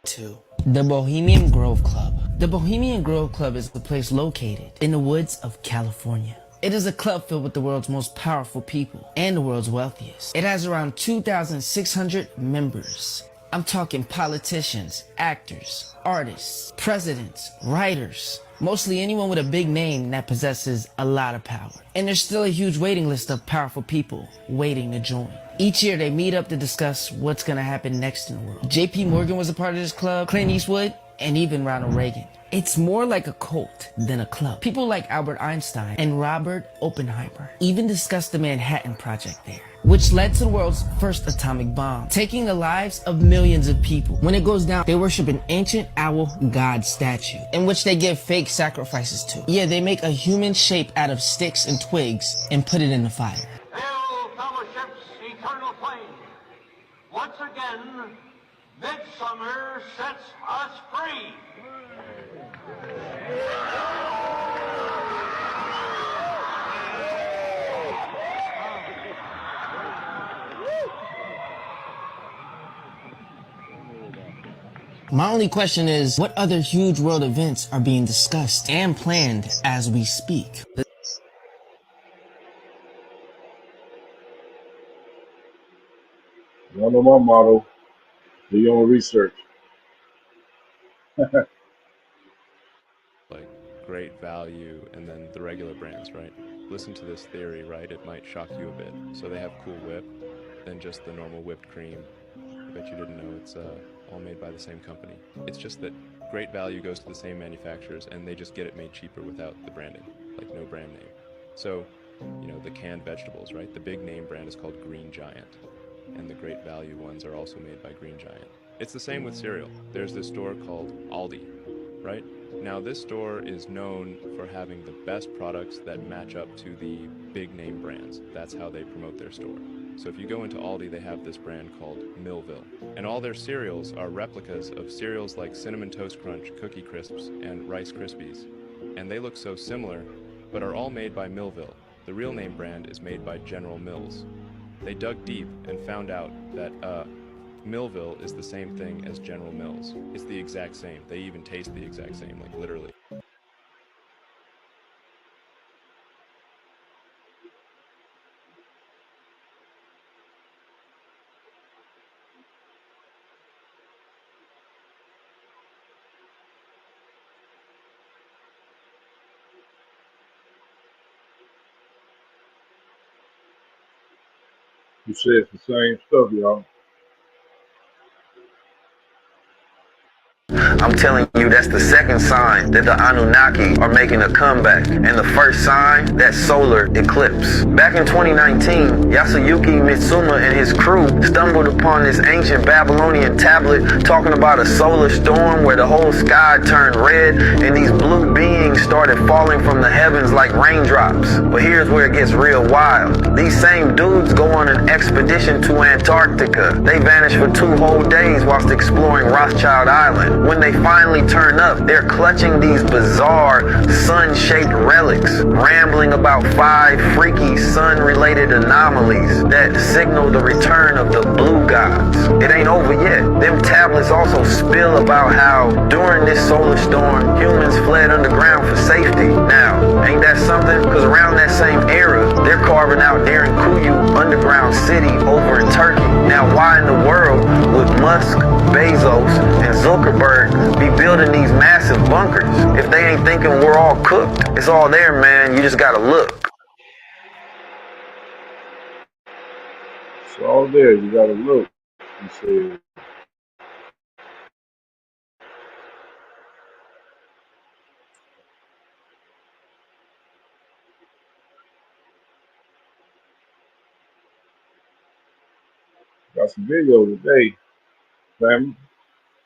to the Bohemian Grove Club. The Bohemian Grove Club is the place located in the woods of California. It is a club filled with the world's most powerful people and the world's wealthiest. It has around 2,600 members. I'm talking politicians, actors, artists, presidents, writers, mostly anyone with a big name that possesses a lot of power. And there's still a huge waiting list of powerful people waiting to join. Each year they meet up to discuss what's gonna happen next in the world. JP Morgan was a part of this club, Clint Eastwood, and even Ronald Reagan. It's more like a cult than a club. People like Albert Einstein and Robert Oppenheimer even discussed the Manhattan Project there, which led to the world's first atomic bomb, taking the lives of millions of people. When it goes down, they worship an ancient owl god statue, in which they give fake sacrifices to. Yeah, they make a human shape out of sticks and twigs and put it in the fire. Hail Fellowship's eternal flame. Once again, midsummer sets us free. My only question is, what other huge world events are being discussed and planned as we speak? Y'all know my motto: do your own research. Like great value and then the regular brands, right? Listen to this theory, right? It might shock you a bit. So they have Cool Whip, then just the normal whipped cream. I bet you didn't know it's all made by the same company. It's just that great value goes to the same manufacturers and they just get it made cheaper without the branding, like no brand name. So, you know, the canned vegetables, right? The big name brand is called Green Giant, and the great value ones are also made by Green Giant. It's the same with cereal. There's this store called Aldi, right? Now this store is known for having the best products that match up to the big name brands. That's how they promote their store. So if you go into Aldi, they have this brand called Millville. And all their cereals are replicas of cereals like Cinnamon Toast Crunch, Cookie Crisps, and Rice Krispies. And they look so similar, but are all made by Millville. The real name brand is made by General Mills. They dug deep and found out that Millville is the same thing as General Mills. It's the exact same. They even taste the exact same, like literally. You say it's the same stuff, y'all. I'm telling you, that's the second sign that the Anunnaki are making a comeback. And the first sign, that solar eclipse. Back in 2019, Yasuyuki Mitsuma and his crew stumbled upon this ancient Babylonian tablet talking about a solar storm where the whole sky turned red and these blue beings started falling from the heavens like raindrops. But here's where it gets real wild. These same dudes go on an expedition to Antarctica. They vanish for 2 whole days whilst exploring Rothschild Island. When they finally turn up, they're clutching these bizarre sun-shaped relics, rambling about 5 freaky sun-related anomalies that signal the return of the blue gods. It ain't over yet. Them tablets also spill about how during this solar storm, humans fled underground for safety. Now, ain't that something? Because around that same era, they're carving out Derin Kuyu underground city over in Turkey. Now, why in the world would Musk, Bezos, and Zuckerberg be building these massive bunkers if they ain't thinking we're all cooked? It's all there, man. You just gotta look. It's all there. You gotta look. You say, got some video today, family.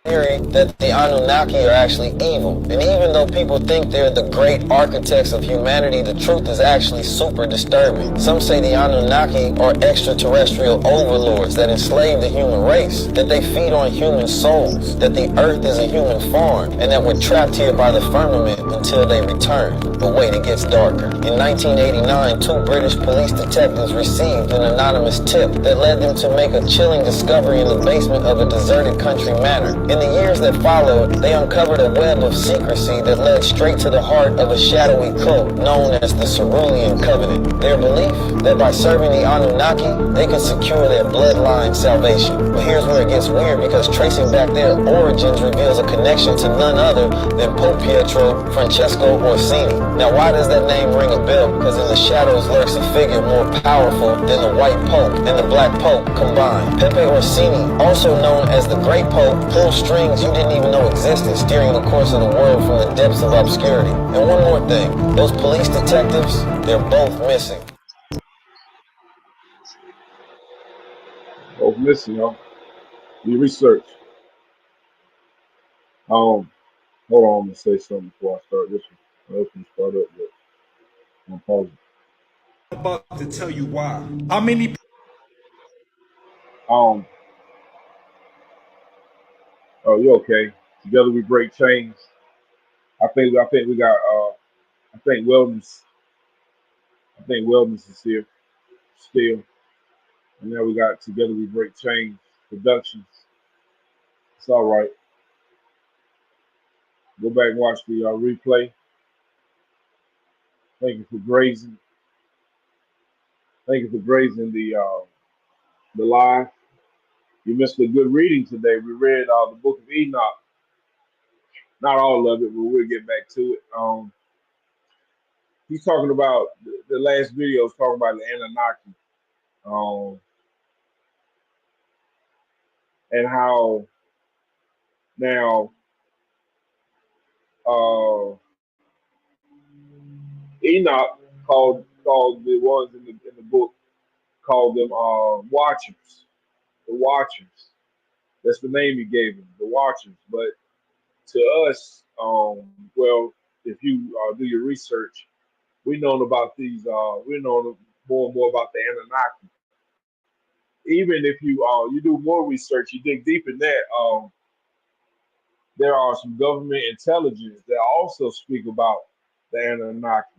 theory that the Anunnaki are actually evil. And even though people think they're the great architects of humanity, the truth is actually super disturbing. Some say the Anunnaki are extraterrestrial overlords that enslave the human race, that they feed on human souls, that the earth is a human farm, and that we're trapped here by the firmament until they return. But wait, it gets darker. In 1989, two British police detectives received an anonymous tip that led them to make a chilling discovery in the basement of a deserted country manor. In the years that followed, they uncovered a web of secrecy that led straight to the heart of a shadowy cult known as the Cerulean Covenant. Their belief that by serving the Anunnaki, they could secure their bloodline salvation. But here's where it gets weird, because tracing back their origins reveals a connection to none other than Pope Pietro Francesco Orsini. Now, why does that name ring a bell? Because in the shadows lurks a figure more powerful than the white Pope and the black Pope combined. Pepe Orsini, also known as the Great Pope, pulls strings you didn't even know existed, steering the course of the world from the depths of obscurity. And one more thing, those police detectives, they're both missing. Both missing, y'all. Do research. Hold on, I'm gonna say something before I start this one. I was gonna start up, but I'm pausing. I'm about to tell you why. How many Um, oh, you okay? Together we break chains. I think we got. I think wellness. I think wellness is here still, and now we got together we break chains productions. It's all right. Go back and watch the replay. Thank you for grazing. Thank you for grazing the live. You missed a good reading today. We read the book of Enoch. Not all of it, but we'll get back to it. He's talking about the last video is talking about the Anunnaki, and how now Enoch called the ones in the book, called them watchers, the watchers. That's the name he gave them, the watchers. But to us, well, if you do your research, we known about these. We know more and more about the Anunnaki. Even if you do more research, you dig deep in that. There are some government intelligence that also speak about the Anunnaki.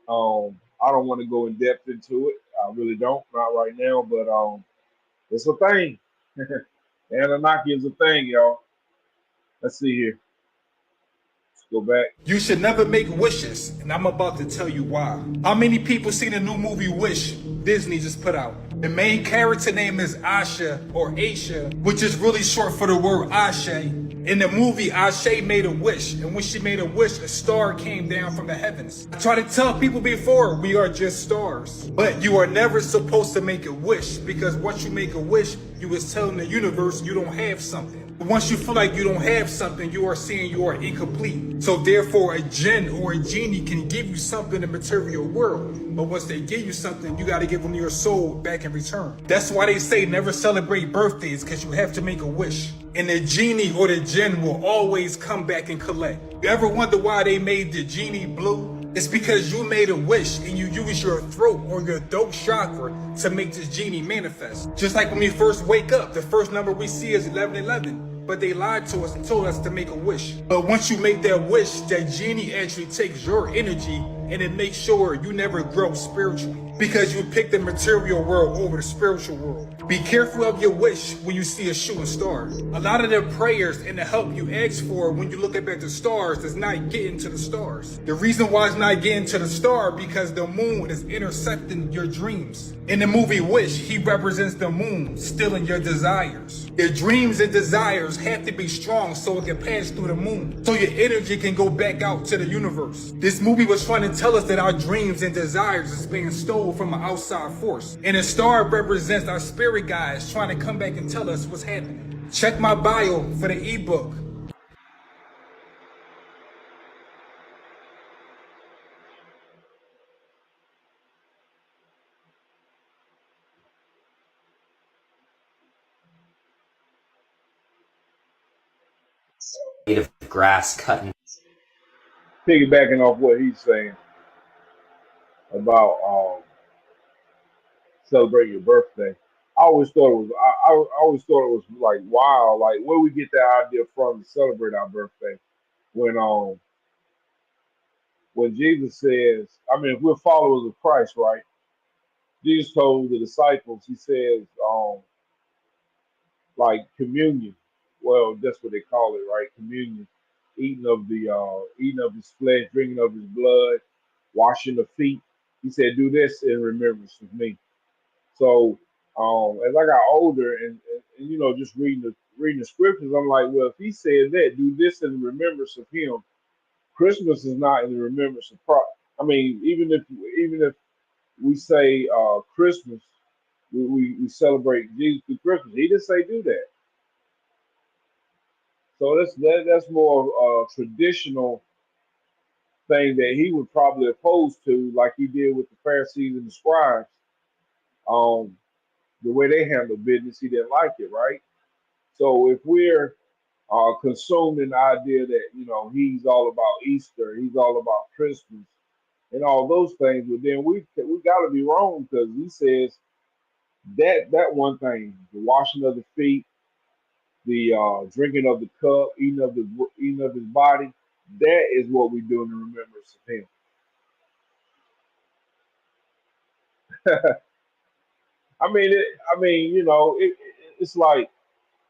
I don't want to go in depth into it. I really don't, not right now. But it's a thing. The Anunnaki is a thing, y'all. Let's see here. Let's go back. you should never make wishes, and I'm about to tell you why. How many people seen the new movie Wish Disney just put out? The main character name is Asha or Aisha, which is really short for the word Ashe. In the movie, Ashe made a wish, and when she made a wish, a star came down from the heavens. I try to tell people before, we are just stars. But you are never supposed to make a wish, because once you make a wish, you is telling the universe you don't have something. Once you feel like you don't have something, you are saying you are incomplete. So therefore, a jinn or a genie can give you something in the material world. But once they give you something, you got to give them your soul back in return. That's why they say never celebrate birthdays, because you have to make a wish. And the genie or the jinn will always come back and collect. You ever wonder why they made the genie blue? It's because you made a wish and you use your throat or your throat chakra to make this genie manifest. Just like when we first wake up, the first number we see is 1111. But they lied to us and told us to make a wish. But once you make that wish, that genie actually takes your energy and it makes sure you never grow spiritually, because you pick the material world over the spiritual world. Be careful of your wish when you see a shooting star. A lot of the prayers and the help you ask for when you look up at the stars does not get into the stars. The reason why it's not getting to the star because the moon is intercepting your dreams. In the movie Wish, he represents the moon stealing your desires. Your dreams and desires have to be strong so it can pass through the moon, so your energy can go back out to the universe. This movie was trying to tell us that our dreams and desires is being stolen from an outside force, and a star represents our spirit guides trying to come back and tell us what's happening. Check my bio for the ebook. blade of grass cut in Piggybacking off what he's saying about celebrating your birthday. I always thought it was like wow, like where we get that idea from to celebrate our birthday. When when Jesus says, I mean, if we're followers of Christ, right? Jesus told the disciples, he says, like communion. Well, that's what they call it, right? Communion, eating of his flesh, drinking of his blood, washing the feet. He said, "Do this in remembrance of me." So, as I got older and you know, just reading the scriptures, I'm like, well, if he said that, do this in remembrance of him. Christmas is not in the remembrance of Christ. I mean, even if we say Christmas, we celebrate Jesus through Christmas. He didn't say do that. So that's more of a traditional thing that he would probably oppose to, like he did with the Pharisees and the scribes. Um, the way they handle business, he didn't like it, right? So if we're consumed in the idea that you know he's all about Easter, he's all about Christmas, and all those things, but then we got to be wrong because he says that one thing, the washing of the feet, the drinking of the cup, eating of his body, that is what we do in remembrance of him. I mean, you know, it's like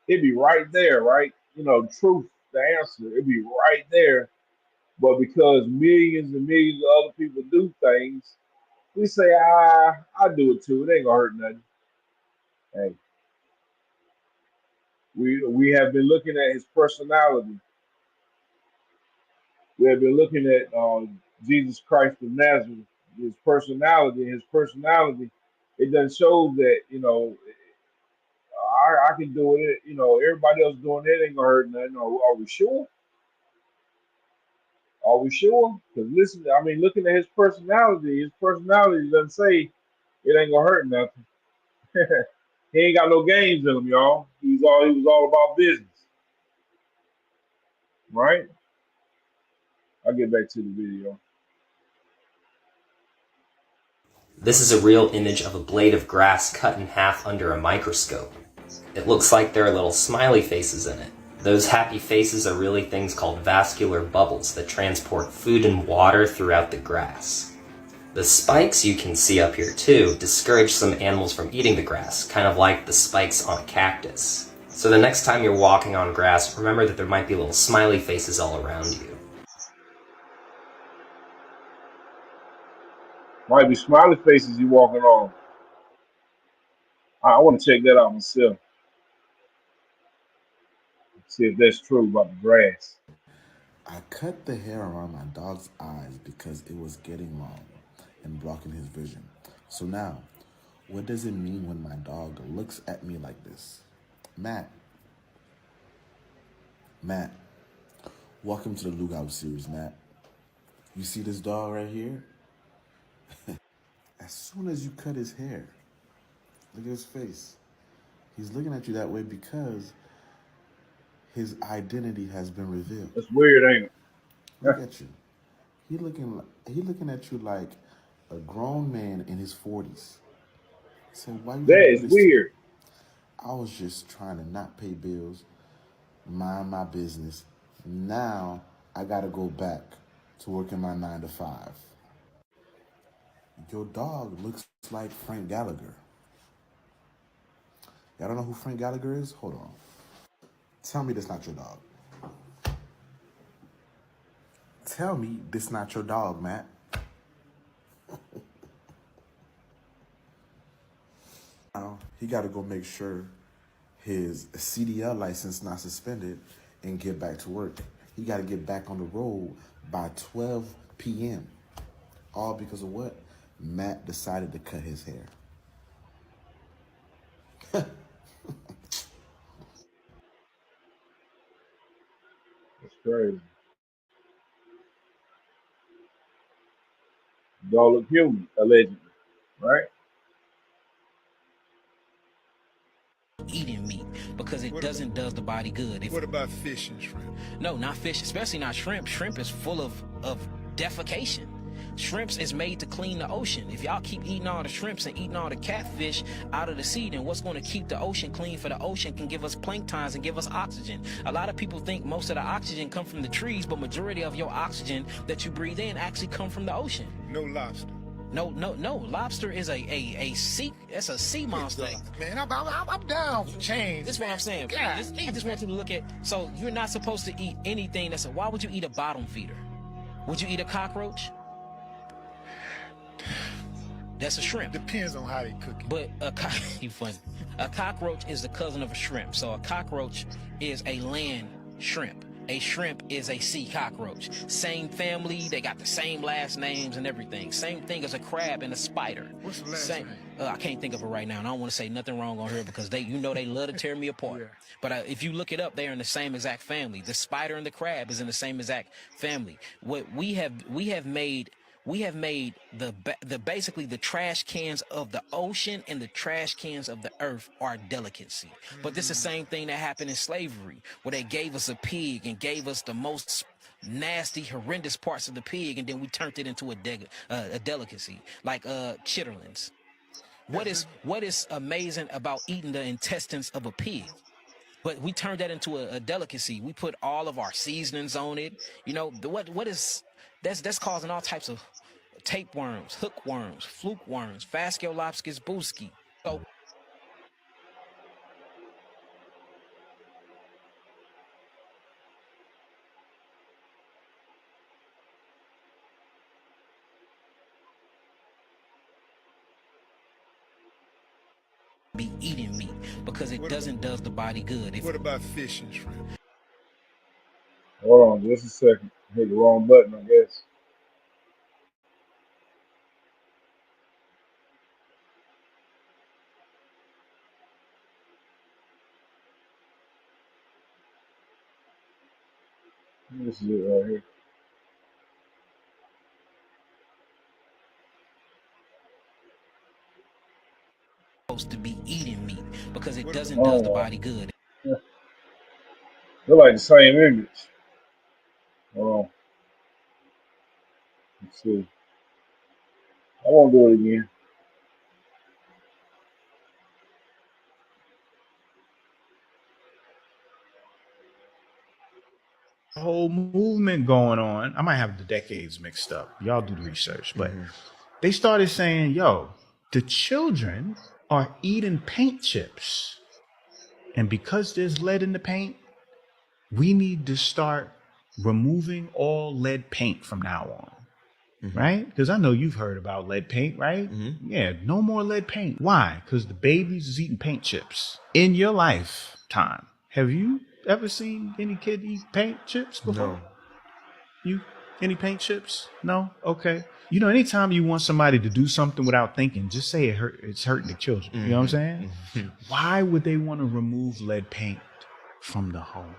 it'd be right there, right? You know, truth, the answer, it'd be right there. But because millions and millions of other people do things, we say, I do it too. It ain't gonna hurt nothing. Hey, we have been looking at his personality. We have been looking at Jesus Christ of Nazareth, his personality. It doesn't show that you know I can do it. You know, everybody else doing it ain't gonna hurt nothing. Are we sure? Are we sure? Because listen, I mean, looking at his personality doesn't say it ain't gonna hurt nothing. He ain't got no games in him, y'all. He was all about business, right? I'll get back to the video. This is a real image of a blade of grass cut in half under a microscope. It looks like there are little smiley faces in it. Those happy faces are really things called vascular bubbles that transport food and water throughout the grass. The spikes you can see up here too discourage some animals from eating the grass, kind of like the spikes on a cactus. So the next time you're walking on grass, remember that there might be little smiley faces all around you. Might be smiley faces you walking on. I want to check that out myself. See if that's true about the grass. I cut the hair around my dog's eyes because it was getting long and blocking his vision. So now, what does it mean when my dog looks at me like this? Matt, Matt, welcome to the Lookout series, Matt. You see this dog right here? As soon as you cut his hair, look at his face. He's looking at you that way because his identity has been revealed. That's weird, ain't it? Look at you. He looking at you like a grown man in his 40s. So why you gotta That do is this to me? weird. I was just trying to not pay bills, mind my business. Now I gotta go back to working my 9 to 5. Your dog looks like Frank Gallagher. Y'all don't know who Frank Gallagher is? Hold on. Tell me this not your dog. Tell me this not your dog, Matt. Now he gotta go make sure his CDL license not suspended and get back to work. He gotta get back on the road by 12 p.m. All because of what? Matt decided to cut his hair. That's crazy. Dog look human, allegedly, right? Eating meat. because it does the body good. What about fish and shrimp? No, not fish, especially not shrimp. Shrimp is full of defecation. Shrimps is made to clean the ocean. If y'all keep eating all the shrimps and eating all the catfish out of the sea, then what's going to keep the ocean clean? For the ocean can give us planktons and give us oxygen. A lot of people think most of the oxygen come from the trees, but majority of your oxygen that you breathe in actually come from the ocean. No lobster. No. Lobster is a sea. That's a sea monster. Man, I'm down for change. That's what I'm saying. God. I just want you to look at. So you're not supposed to eat anything that's. Why would you eat a bottom feeder? Would you eat a cockroach? That's a shrimp. Depends on how they cook it. But you funny. A cockroach is the cousin of a shrimp. So a cockroach is a land shrimp. A shrimp is a sea cockroach. Same family, they got the same last names and everything. Same thing as a crab and a spider. What's the last name? I can't think of it right now, and I don't want to say nothing wrong on here because they love to tear me apart. Yeah. But if you look it up, they are in the same exact family. The spider and the crab is in the same exact family. What we have made the basically the trash cans of the ocean and the trash cans of the earth are a delicacy. But this is the same thing that happened in slavery, where they gave us a pig and gave us the most nasty, horrendous parts of the pig, and then we turned it into a delicacy, like chitterlings. What is amazing about eating the intestines of a pig? But we turned that into a delicacy. We put all of our seasonings on it. You know, that's causing all types of tapeworms, hookworms, fluke worms, Fasciolopsis buski. So be eating meat because it does the body good. What about fish and shrimp? Hold on just a second. Hit the wrong button, I guess. This is it right here. Supposed to be eating meat because it does the body good. They're like the same image. Hold on. Let's see. I won't do it again. Whole movement going on. I might have the decades mixed up. Y'all do the research, but they started saying, yo, the children are eating paint chips. And because there's lead in the paint, we need to start removing all lead paint from now on. Right? Because I know you've heard about lead paint, right? Yeah, no more lead paint. Why? Because the babies is eating paint chips. In your lifetime, have you ever seen any kid eat paint chips before? No. You any paint chips? No? Okay. You know, anytime you want somebody to do something without thinking, just say it's hurting the children. You know what I'm saying? Why would they want to remove lead paint from the homes?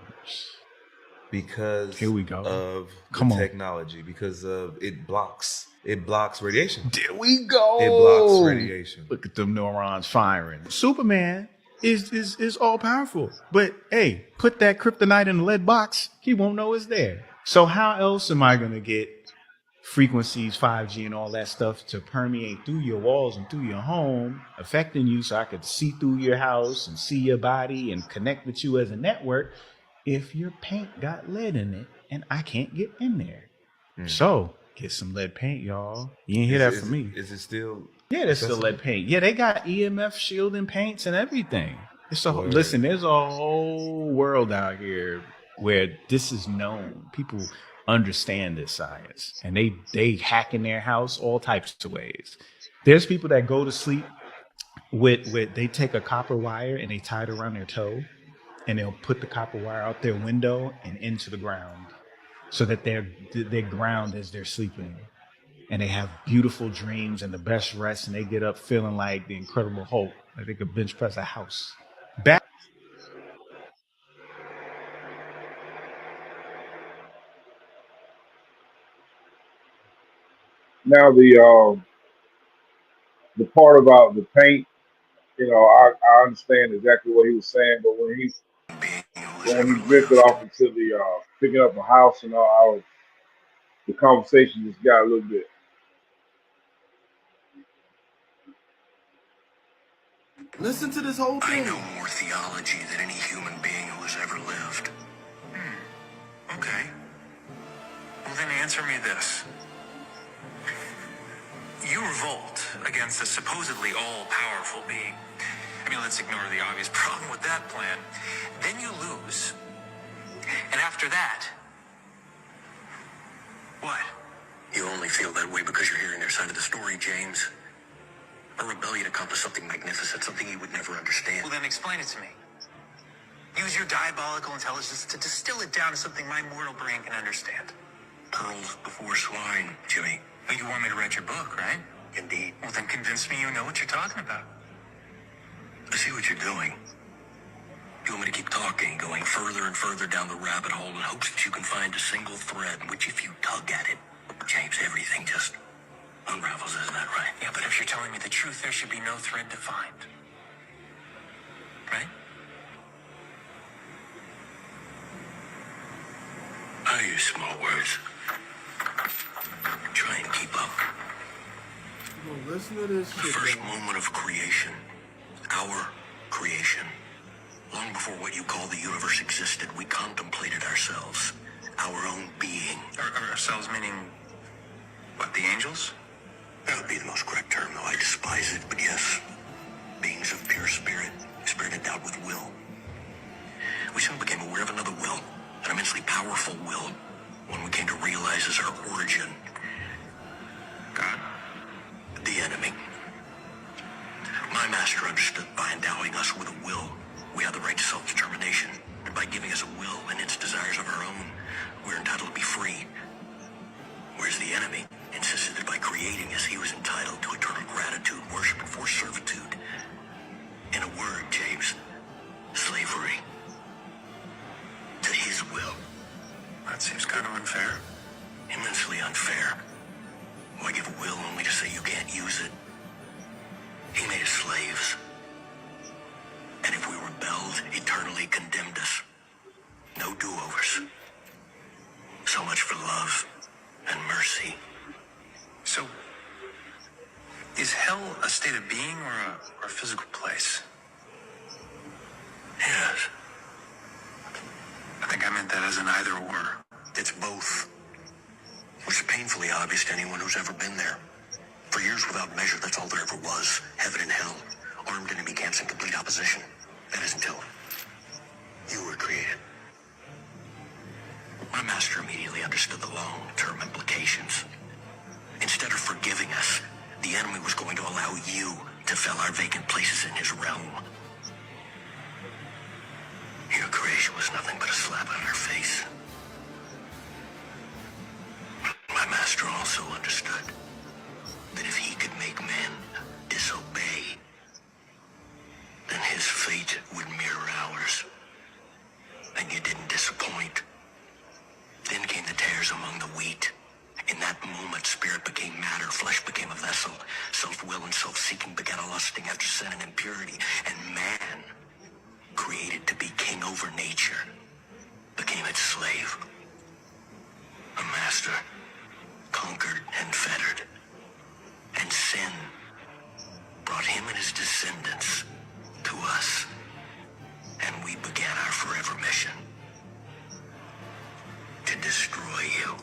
Because here we go. Of Come on. Technology, because of it blocks radiation. There we go. It blocks radiation. Look at them neurons firing. Superman is all powerful. But hey, put that kryptonite in the lead box, he won't know it's there. So how else am I gonna get frequencies, 5G and all that stuff to permeate through your walls and through your home, affecting you so I could see through your house and see your body and connect with you as a network if your paint got lead in it and I can't get in there? So get some lead paint, y'all. You didn't hear that from me. Is it still? Yeah, there's still lead paint. Yeah, they got EMF shielding paints and everything. Listen, there's a whole world out here where this is known. People understand this science, and they hack in their house all types of ways. There's people that go to sleep with they take a copper wire and they tie it around their toe, and they'll put the copper wire out their window and into the ground, so that they're ground as they're sleeping, and they have beautiful dreams and the best rest, and they get up feeling like the Incredible Hulk, like they could bench press a house. Now the part about the paint I understand exactly what he was saying, but when he drifted off into the picking up a house and all, the conversation just got a little bit. Listen to this whole thing. I know more theology than any human being who has ever lived. Okay. Well, then answer me this. You revolt against a supposedly all-powerful being. I mean, let's ignore the obvious problem with that plan. Then you lose. And after that, what? You only feel that way because you're hearing their side of the story, James. A rebellion accomplished something magnificent, something you would never understand. Well, then explain it to me. Use your diabolical intelligence to distill it down to something my mortal brain can understand. Pearls before swine, Jimmy. Well, you want me to read your book, right? Indeed. Well, then convince me you know what you're talking about. I see what you're doing. You want me to keep talking, going further and further down the rabbit hole in hopes that you can find a single thread in which if you tug at it, James, everything just unravels, isn't that right? Yeah, but if you're telling me the truth, there should be no thread to find. Right? I use small words. Try and keep up. Yo, listen to this shit. The first moment of creation, our creation. Long before what you call the universe existed, we contemplated ourselves, our own being. Ourselves meaning, what, the angels? That would be the most correct term, though I despise it, but yes. Beings of pure spirit, spirit endowed with will. We soon became aware of another will, an immensely powerful will, one we came to realize as our origin. God? The enemy. My master understood by endowing us with a will, we have the right to self-determination, and by giving us a will and its desires of our own, we're entitled to be free. Whereas the enemy insisted that by creating us, he was entitled to eternal gratitude, worship, and forced servitude. In a word, James, slavery to his will. That seems kind of unfair. Immensely unfair. Why give a will only to say you can't use it? He made us slaves. And if we rebelled, eternally condemned us. No do-overs. So much for love and mercy. So, is hell a state of being or a physical place? Yes. I think I meant that as an either-or. It's both. Which is painfully obvious to anyone who's ever been there. For years without measure, that's all there ever was. Heaven and hell. Armed enemy camps in complete opposition. That is until you were created. My master immediately understood the long-term implications. Instead of forgiving us, the enemy was going to allow you to fill our vacant places in his realm. Your creation was nothing but a slap on our face. My master also understood that if he could make men disobey, then his fate would mirror ours. And you didn't disappoint. Then came the tares among the wheat. In that moment, spirit became matter, flesh became a vessel. Self-will and self-seeking began a lusting after sin and impurity. And man, created to be king over nature, became its slave. A master, conquered and fettered. And sin brought him and his descendants to us. And we began our forever mission. To destroy you.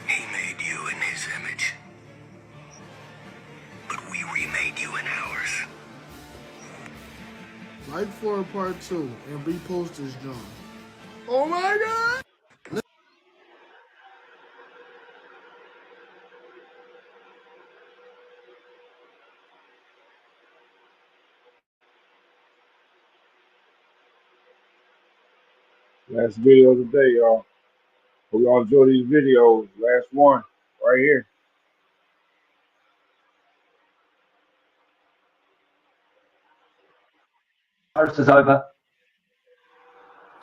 He made you in his image. But we remade you in ours. Like for part 2 and repost this John. Oh my god! Last video of the day, y'all. Hope y'all enjoy these videos. Last one, right here. Viruses over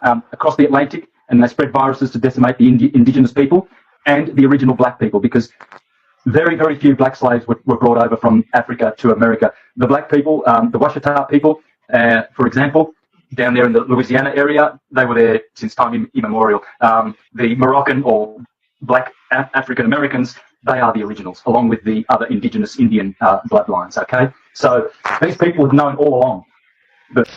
across the Atlantic, and they spread viruses to decimate the indigenous people and the original black people, because very, very few black slaves were brought over from Africa to America. The black people, the Washita people, for example, down there in the Louisiana area, they were there since time immemorial. The Moroccan or black African Americans, they are the originals, along with the other indigenous Indian bloodlines, okay? So these people have known all along. But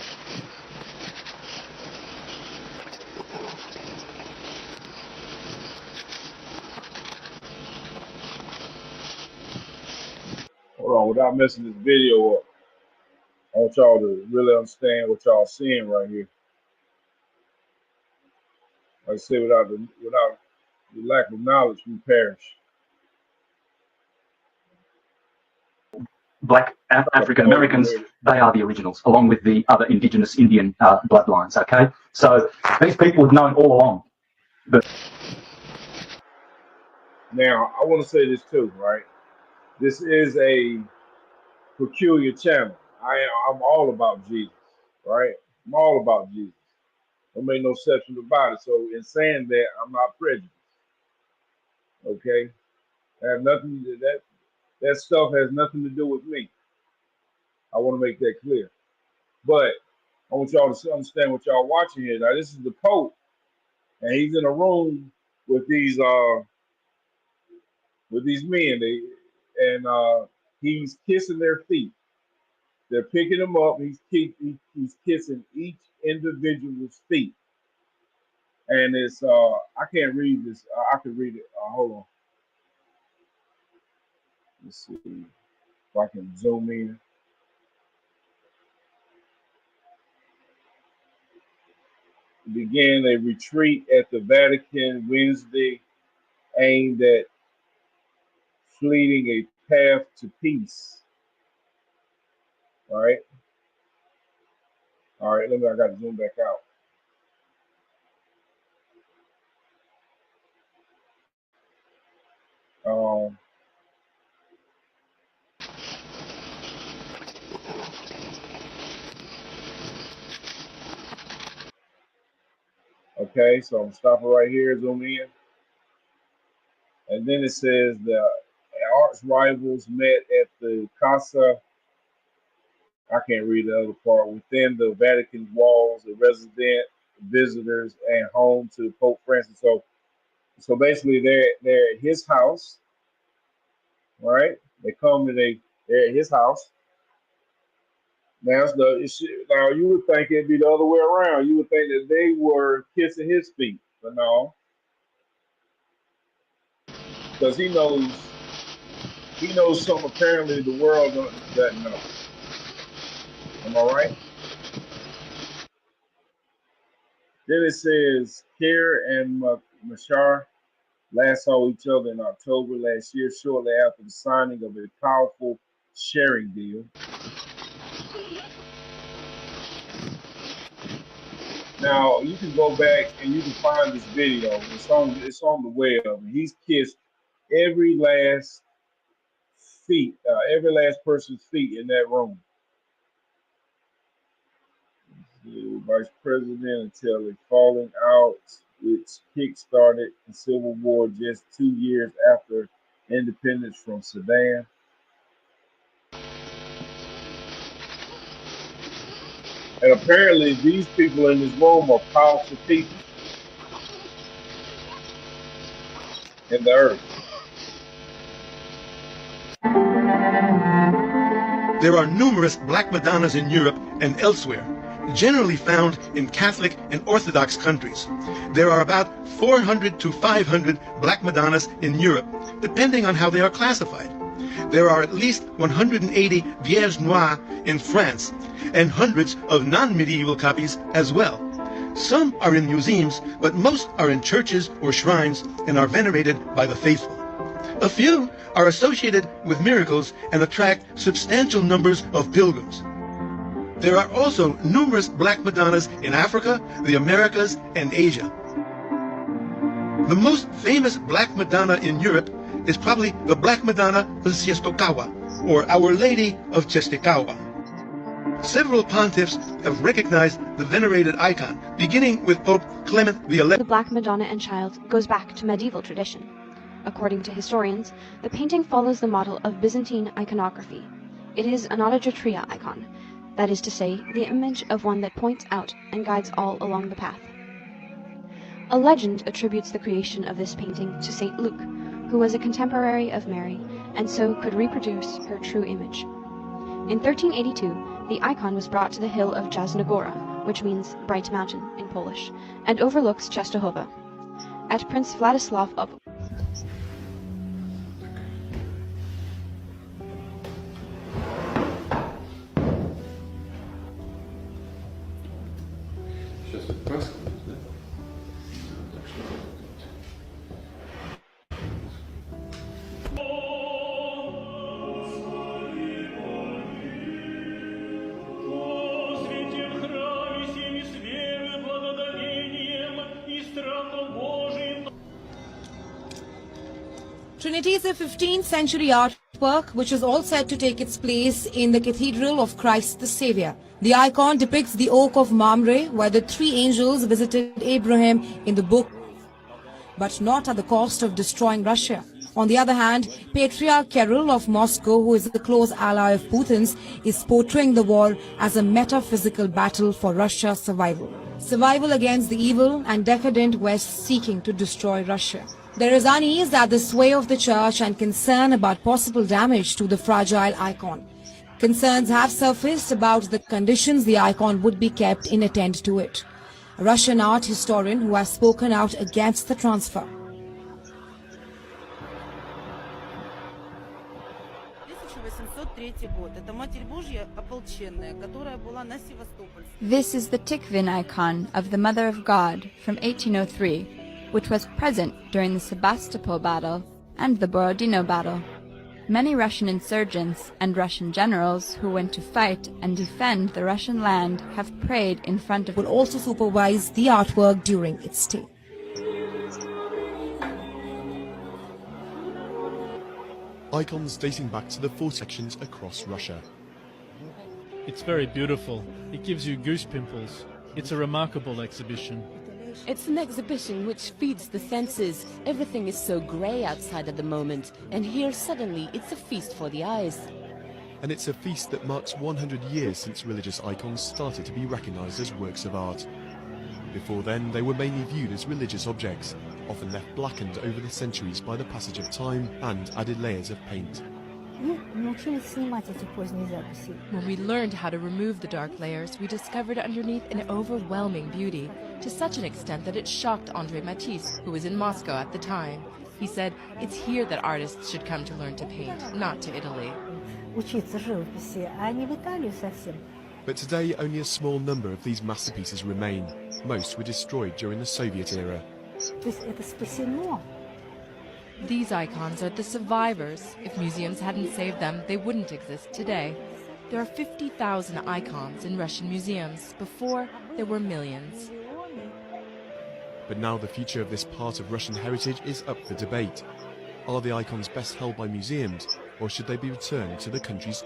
hold on, without messing this video up, I want y'all to really understand what y'all seeing right here. Like I said, without the lack of knowledge, we perish. black African Americans, they are the originals, along with the other indigenous Indian bloodlines, okay? So these people have known all along. But now, I want to say this too, right? This is a peculiar channel. I'm all about Jesus, right? I'm all about Jesus. Don't make no exception about it. So in saying that, I'm not prejudiced. Okay? That stuff has nothing to do with me. I want to make that clear. But I want y'all to understand what y'all watching here. Now, this is the Pope, and he's in a room with these men. He's kissing their feet. They're picking them up. He's kissing each individual's feet. And it's I can't read this. I can read it. Hold on. Let's see if I can zoom in. Began a retreat at the Vatican Wednesday aimed at fleeting a path to peace. All right. I got to zoom back out. Okay, so I'm stopping right here, zoom in. And then it says the arch rivals met at the Casa, I can't read the other part, within the Vatican walls, the resident, visitors, and home to Pope Francis. So basically they're at his house, right? They come and they're at his house. Now, now you would think it'd be the other way around. You would think that they were kissing his feet, but no, because he knows something apparently the world doesn't know. Am I right? Then it says Kier and Machar last saw each other in October last year, shortly after the signing of a powerful sharing deal. Now you can go back and you can find this video. It's on the web. He's kissed every last person's feet in that room. The vice president until a falling out, which kick-started the civil war just 2 years after independence from Sudan. And apparently these people in this room are powerful people in the earth. There are numerous Black Madonnas in Europe and elsewhere, generally found in Catholic and Orthodox countries. There are about 400 to 500 Black Madonnas in Europe, depending on how they are classified. There are at least 180 Vierges Noires in France, and hundreds of non-medieval copies as well. Some are in museums, but most are in churches or shrines and are venerated by the faithful. A few are associated with miracles and attract substantial numbers of pilgrims. There are also numerous Black Madonnas in Africa, the Americas, and Asia. The most famous Black Madonna in Europe is probably the Black Madonna of Czestochowa, or Our Lady of Czestochowa. Several pontiffs have recognized the venerated icon, beginning with Pope Clement XI. The Black Madonna and Child goes back to medieval tradition. According to historians, the painting follows the model of Byzantine iconography. It is an autogetria icon, that is to say, the image of one that points out and guides all along the path. A legend attributes the creation of this painting to St. Luke, who was a contemporary of Mary, and so could reproduce her true image. In 1382, the icon was brought to the hill of Jasnogora, which means Bright Mountain in Polish, and overlooks Częstochowa. At Prince Vladislav Trinity is a 15th century artwork which is all set to take its place in the Cathedral of Christ the Savior. The icon depicts the Oak of Mamre, where the three angels visited Abraham in the book, but not at the cost of destroying Russia. On the other hand, Patriarch Kirill of Moscow, who is a close ally of Putin's, is portraying the war as a metaphysical battle for Russia's survival. Survival against the evil and decadent West seeking to destroy Russia. There is unease at the sway of the church and concern about possible damage to the fragile icon. Concerns have surfaced about the conditions the icon would be kept in attend to it. A Russian art historian who has spoken out against the transfer. This is the Tikvin icon of the Mother of God from 1803, which was present during the Sebastopol battle and the Borodino battle. Many Russian insurgents and Russian generals who went to fight and defend the Russian land have prayed in front of it. Will also supervise the artwork during its stay. Icons dating back to the four sections across Russia. It's very beautiful. It gives you goose pimples. It's a remarkable exhibition. It's an exhibition which feeds the senses. Everything is so grey outside at the moment, and here suddenly it's a feast for the eyes. And it's a feast that marks 100 years since religious icons started to be recognised as works of art. Before then, they were mainly viewed as religious objects, often left blackened over the centuries by the passage of time and added layers of paint. When we learned how to remove the dark layers, we discovered underneath an overwhelming beauty, to such an extent that it shocked André Matisse, who was in Moscow at the time. He said, "It's here that artists should come to learn to paint, not to Italy." But today, only a small number of these masterpieces remain. Most were destroyed during the Soviet era. These icons are the survivors. If museums hadn't saved them, they wouldn't exist today. There are 50,000 icons in Russian museums. Before, there were millions. But now the future of this part of Russian heritage is up for debate. Are the icons best held by museums, or should they be returned to the country's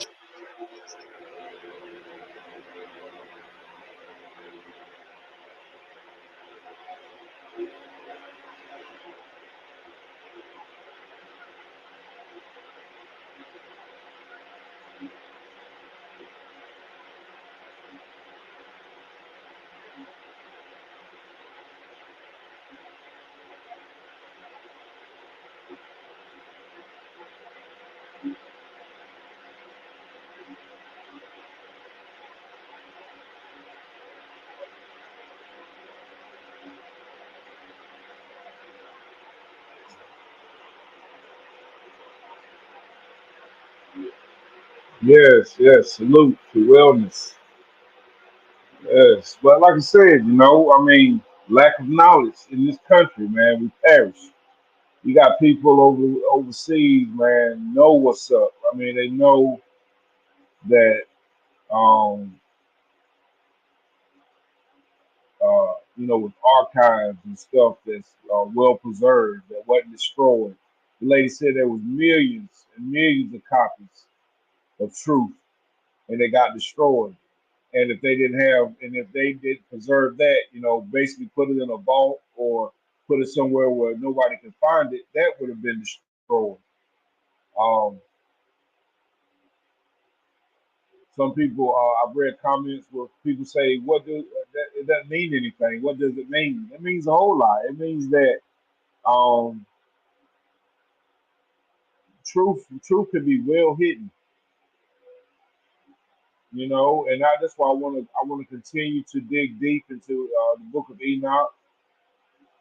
Yes, salute to wellness. Yes, but like I said, I mean, lack of knowledge in this country, man, we perish. You got people overseas, man, know what's up. I mean, they know that, um, with archives and stuff that's well preserved, that wasn't destroyed. The lady said there was millions and millions of copies of truth, and they got destroyed. And if they didn't preserve that, basically put it in a vault or put it somewhere where nobody can find it, that would have been destroyed. Um, some people, I've read comments where people say, "What do that? It doesn't mean anything. What does it mean?" It means a whole lot. It means that um, truth can be well hidden, and that's why I want to continue to dig deep into the book of Enoch.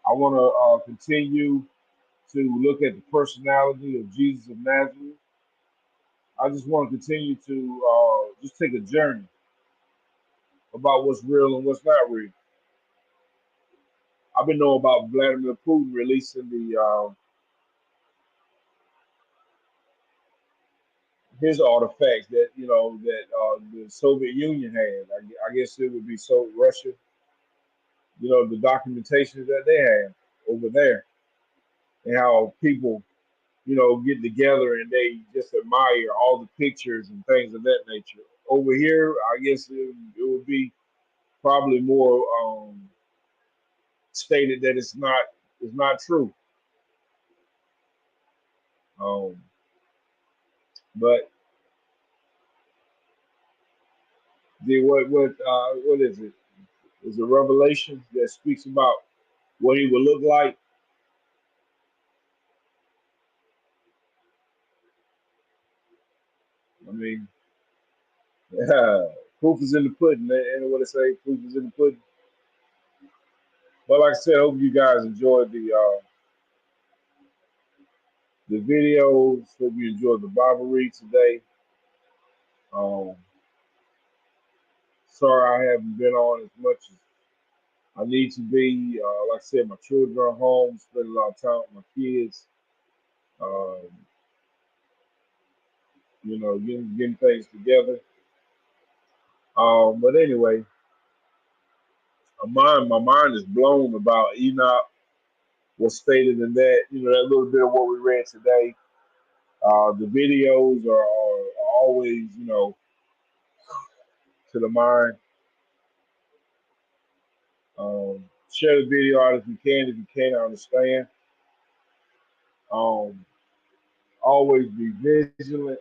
I want to continue to look at the personality of Jesus of Nazareth. I just want to continue to just take a journey about what's real and what's not real. I've been knowing about Vladimir Putin releasing the his artifacts that the Soviet Union had. I guess it would be so Russia. The documentation that they have over there, and how people get together and they just admire all the pictures and things of that nature. Over here, I guess it would be probably more stated that it's not true. Um, but the what is it? Is a revelation that speaks about what he would look like. I mean, proof is in the pudding. And what I say, proof is in the pudding. But like I said, I hope you guys enjoyed the videos. Hope you enjoyed the Bible read today. Um, sorry I haven't been on as much as I need to be. Like I said, my children are home, spending a lot of time with my kids. Um, getting things together. But anyway, my mind is blown about Enoch. Was stated in that little bit of what we read today. The videos are always, to the mind. Share the video out if you can. If you can't, I understand. Um, always be vigilant.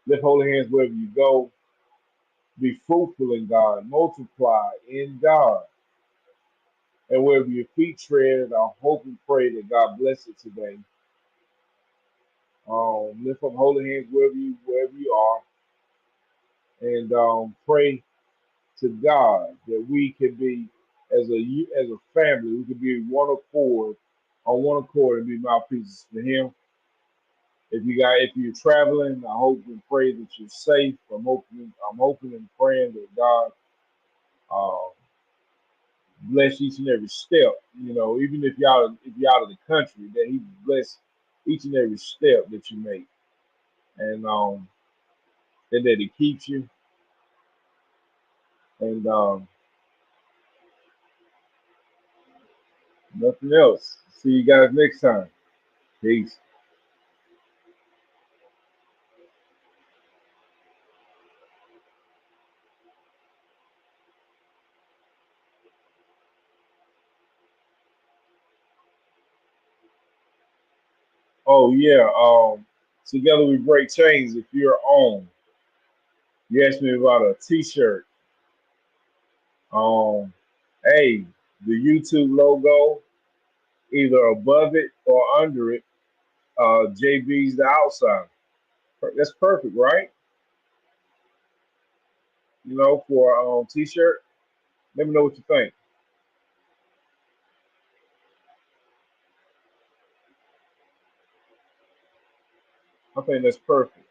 Lift holy hands wherever you go. Be fruitful in God. Multiply in God. And wherever your feet tread, I hope and pray that God bless it today. Lift up holy hands wherever you are, and pray to God that we can be as a family, we can be on one accord, and be mouthpieces for Him. If you're traveling, I hope and pray that you're safe. I'm hoping and praying that God uh, bless each and every step. Even if you're out of the country, that He bless each and every step that you make, and that He keeps you. And nothing else. See you guys next time. Peace. Oh yeah. Together we break chains. If you're on, you asked me about a T-shirt. Um, hey, the YouTube logo either above it or under it. JB's the outside. That's perfect, right? For T-shirt. Let me know what you think. I think that's perfect.